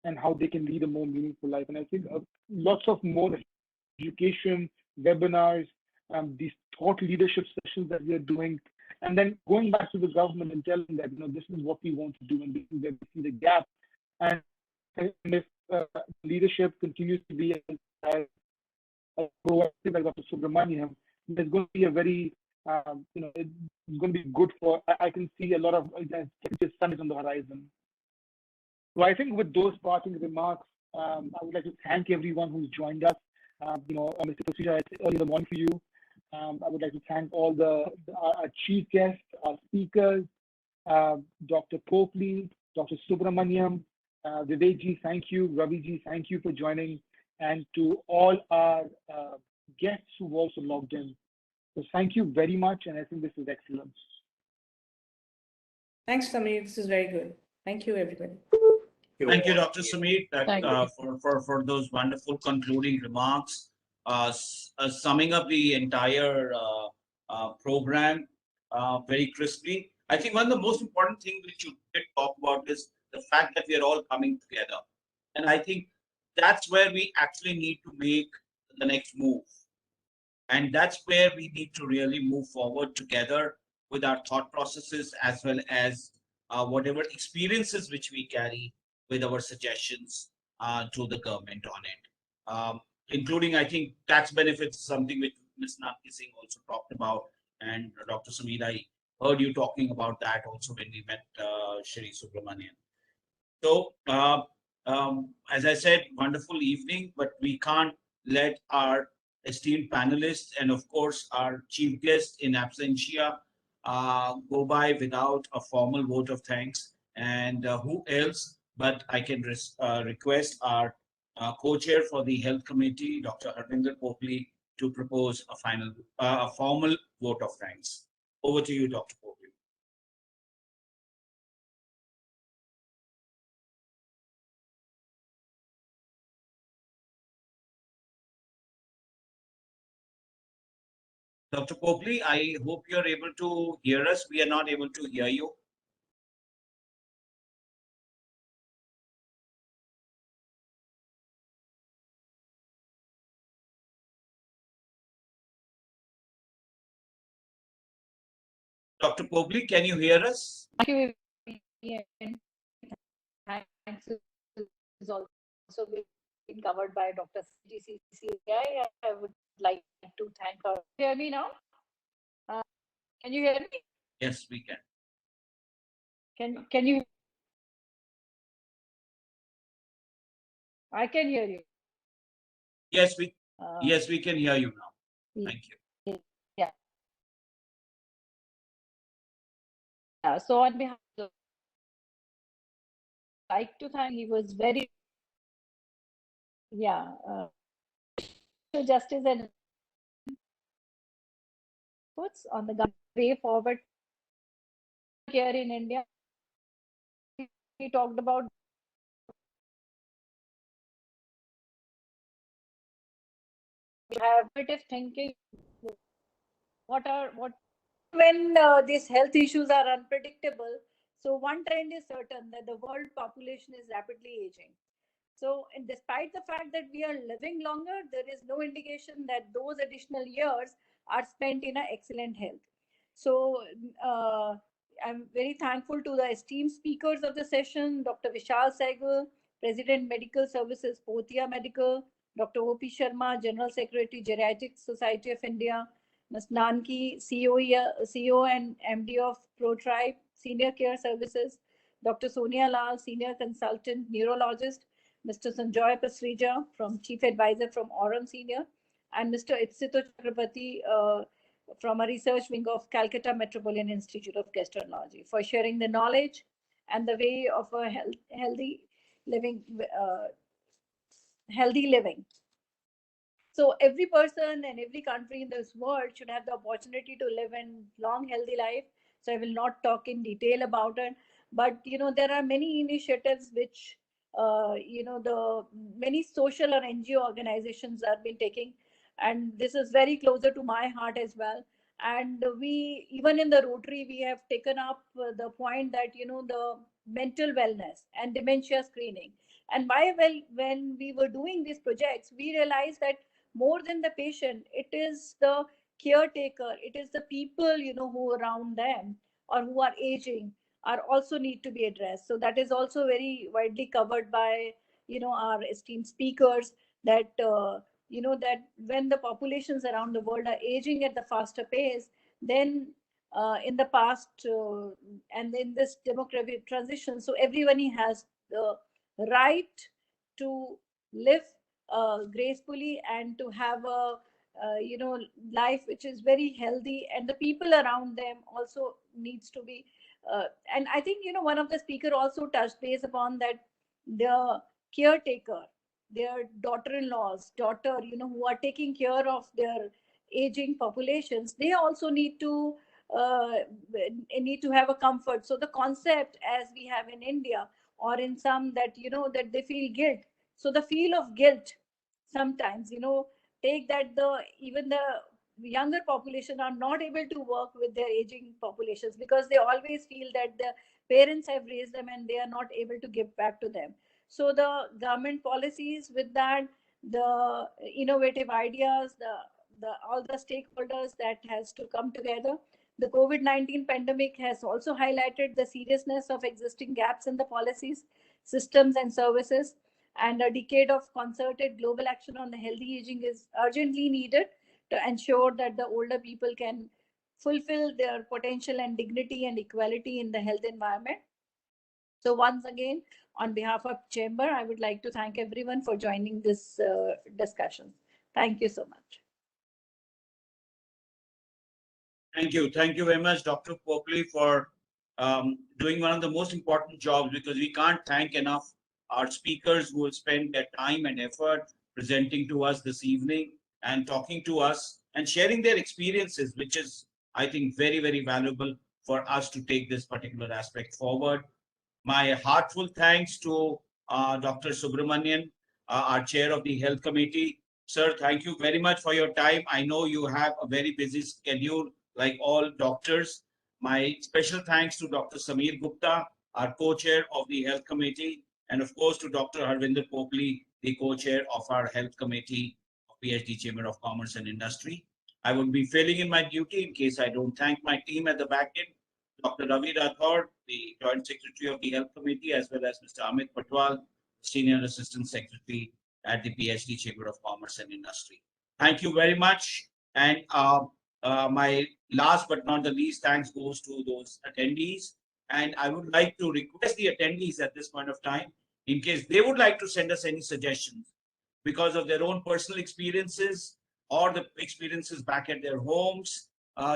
and how they can lead a more meaningful life. And I think lots of more education, webinars, these thought leadership sessions that we are doing, and then going back to the government and telling that, this is what we want to do, and this is where we see the gap. And if leadership continues to be as proactive as Dr. Subramaniam, there's going to be a very, it's going to be good for, I can see a lot of sun is on the horizon. So I think with those parting remarks, I would like to thank everyone who's joined us. Mr. Tosisha, it's early in the morning for you. I would like to thank all our chief guests, our speakers, Dr. Copley, Dr. Subramaniam, Vivekji, thank you. Raviji, thank you for joining. And to all our guests who also logged in. So thank you very much, and I think this is excellent. Thanks, Samir. This is very good. Thank you, everybody. Thank you, Dr. Samir, for those wonderful concluding remarks, summing up the entire program very crisply. I think one of the most important things which you did talk about is the fact that we are all coming together. And I think that's where we actually need to make the next move. And that's where we need to really move forward together with our thought processes, as well as whatever experiences which we carry with our suggestions to the government on it. Including, I think, tax benefits, something which Ms. Naki Singh also talked about. And Dr. Samir, I heard you talking about that also when we met Shri Subramanian. So, as I said, wonderful evening, but we can't let our esteemed panelists and, of course, our chief guest in absentia go by without a formal vote of thanks. And who else but I can request our co-chair for the Health Committee, Dr. Harvinder Copley, to propose a formal vote of thanks. Over to you, Dr. Copley. Dr. Copley, I hope you're able to hear us. We are not able to hear you. Dr. Copley, can you hear us? Thank you. Thanks is also been covered by Dr. GCCI. I would like to thank her. Hear me now? Can you hear me? Yes, we can. Can you? I can hear you. Yes, we can hear you now. Thank you. Yeah. So on behalf of, I'd like to thank, he was very, justice and puts on the way forward here in India. He talked about innovative thinking. When these health issues are unpredictable, so one trend is certain, that the world population is rapidly aging. So, and despite the fact that we are living longer, there is no indication that those additional years are spent in an excellent health. So, I'm very thankful to the esteemed speakers of the session, Dr. Vishal Sehgal, President Medical Services, Potia Medical, Dr. Opie Sharma, General Secretary, Geriatric Society of India, Ms. Nanki, CEO and MD of ProTribe Senior Care Services, Dr. Sonia Lal, Senior Consultant Neurologist, Mr. Sanjoy Pasrija, from Chief Advisor from Aurum Senior, and Mr. Itsito Chakrabarti from a research wing of Calcutta Metropolitan Institute of Gastroenterology, for sharing the knowledge and the way of a healthy living. Healthy living. So every person and every country in this world should have the opportunity to live in long, healthy life. So I will not talk in detail about it, but there are many initiatives which the many social or NGO organizations have been taking, and this is very closer to my heart as well. And we, even in the Rotary, we have taken up the point that the mental wellness and dementia screening. And when we were doing these projects, we realized that more than the patient, it is the caretaker, it is the people who around them or who are aging are also need to be addressed. So that is also very widely covered by our esteemed speakers, that that when the populations around the world are aging at the faster pace, then in the past and in this demographic transition, so everyone has the right to live gracefully and to have a life which is very healthy, and the people around them also needs to be and I think one of the speaker also touched base upon that the caretaker, their daughter-in-laws, who are taking care of their aging populations, they also need to have a comfort. So the concept, as we have in India or in some, that that they feel guilt. So the feel of guilt sometimes take that even the younger population are not able to work with their aging populations, because they always feel that the parents have raised them and they are not able to give back to them. So the government policies with that, the innovative ideas, the all the stakeholders that has to come together. The COVID-19 pandemic has also highlighted the seriousness of existing gaps in the policies, systems and services, and a decade of concerted global action on the healthy aging is urgently needed to ensure that the older people can fulfill their potential and dignity and equality in the health environment. So once again, on behalf of Chamber, I would like to thank everyone for joining this discussion. Thank you so much. Thank you. Thank you very much, Dr. Pokley, for doing one of the most important jobs, because we can't thank enough our speakers who will spend their time and effort presenting to us this evening and talking to us and sharing their experiences, which is, I think, very, very valuable for us to take this particular aspect forward. My heartful thanks to Dr. Subramanian, our chair of the Health Committee. Sir, thank you very much for your time. I know you have a very busy schedule, like all doctors. My special thanks to Dr. Sameer Gupta, our co-chair of the Health Committee, and of course to Dr. Harvinder Pokley, the co-chair of our Health Committee of PhD Chamber of Commerce and Industry. I will be failing in my duty in case I don't thank my team at the back end, Dr. Ravi Rathod, the Joint Secretary of the Health Committee, as well as Mr. Amit Patwal, Senior Assistant Secretary at the PhD Chamber of Commerce and Industry. Thank you very much. And my last but not the least thanks goes to those attendees. And I would like to request the attendees at this point of time, in case they would like to send us any suggestions because of their own personal experiences or the experiences back at their homes,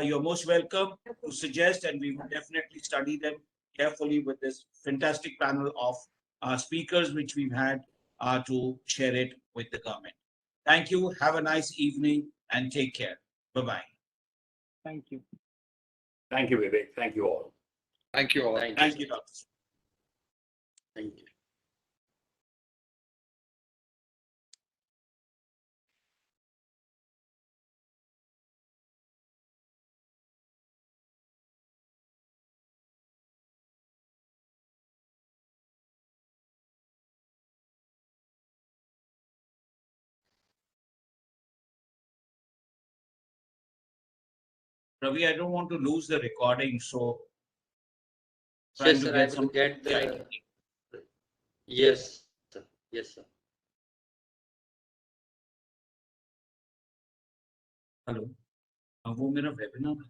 you're most welcome to suggest, and we will definitely study them carefully with this fantastic panel of speakers which we've had to share it with the government. Thank you. Have a nice evening and take care. Bye-bye. Thank you. Thank you, Vivek. Thank you all. Thank you all. Thank you, Doctor. Thank you. Ravi, I don't want to lose the recording, so Yes, sir, I will get the... Yes, sir. Yes, sir. Hello वो मेरा webinar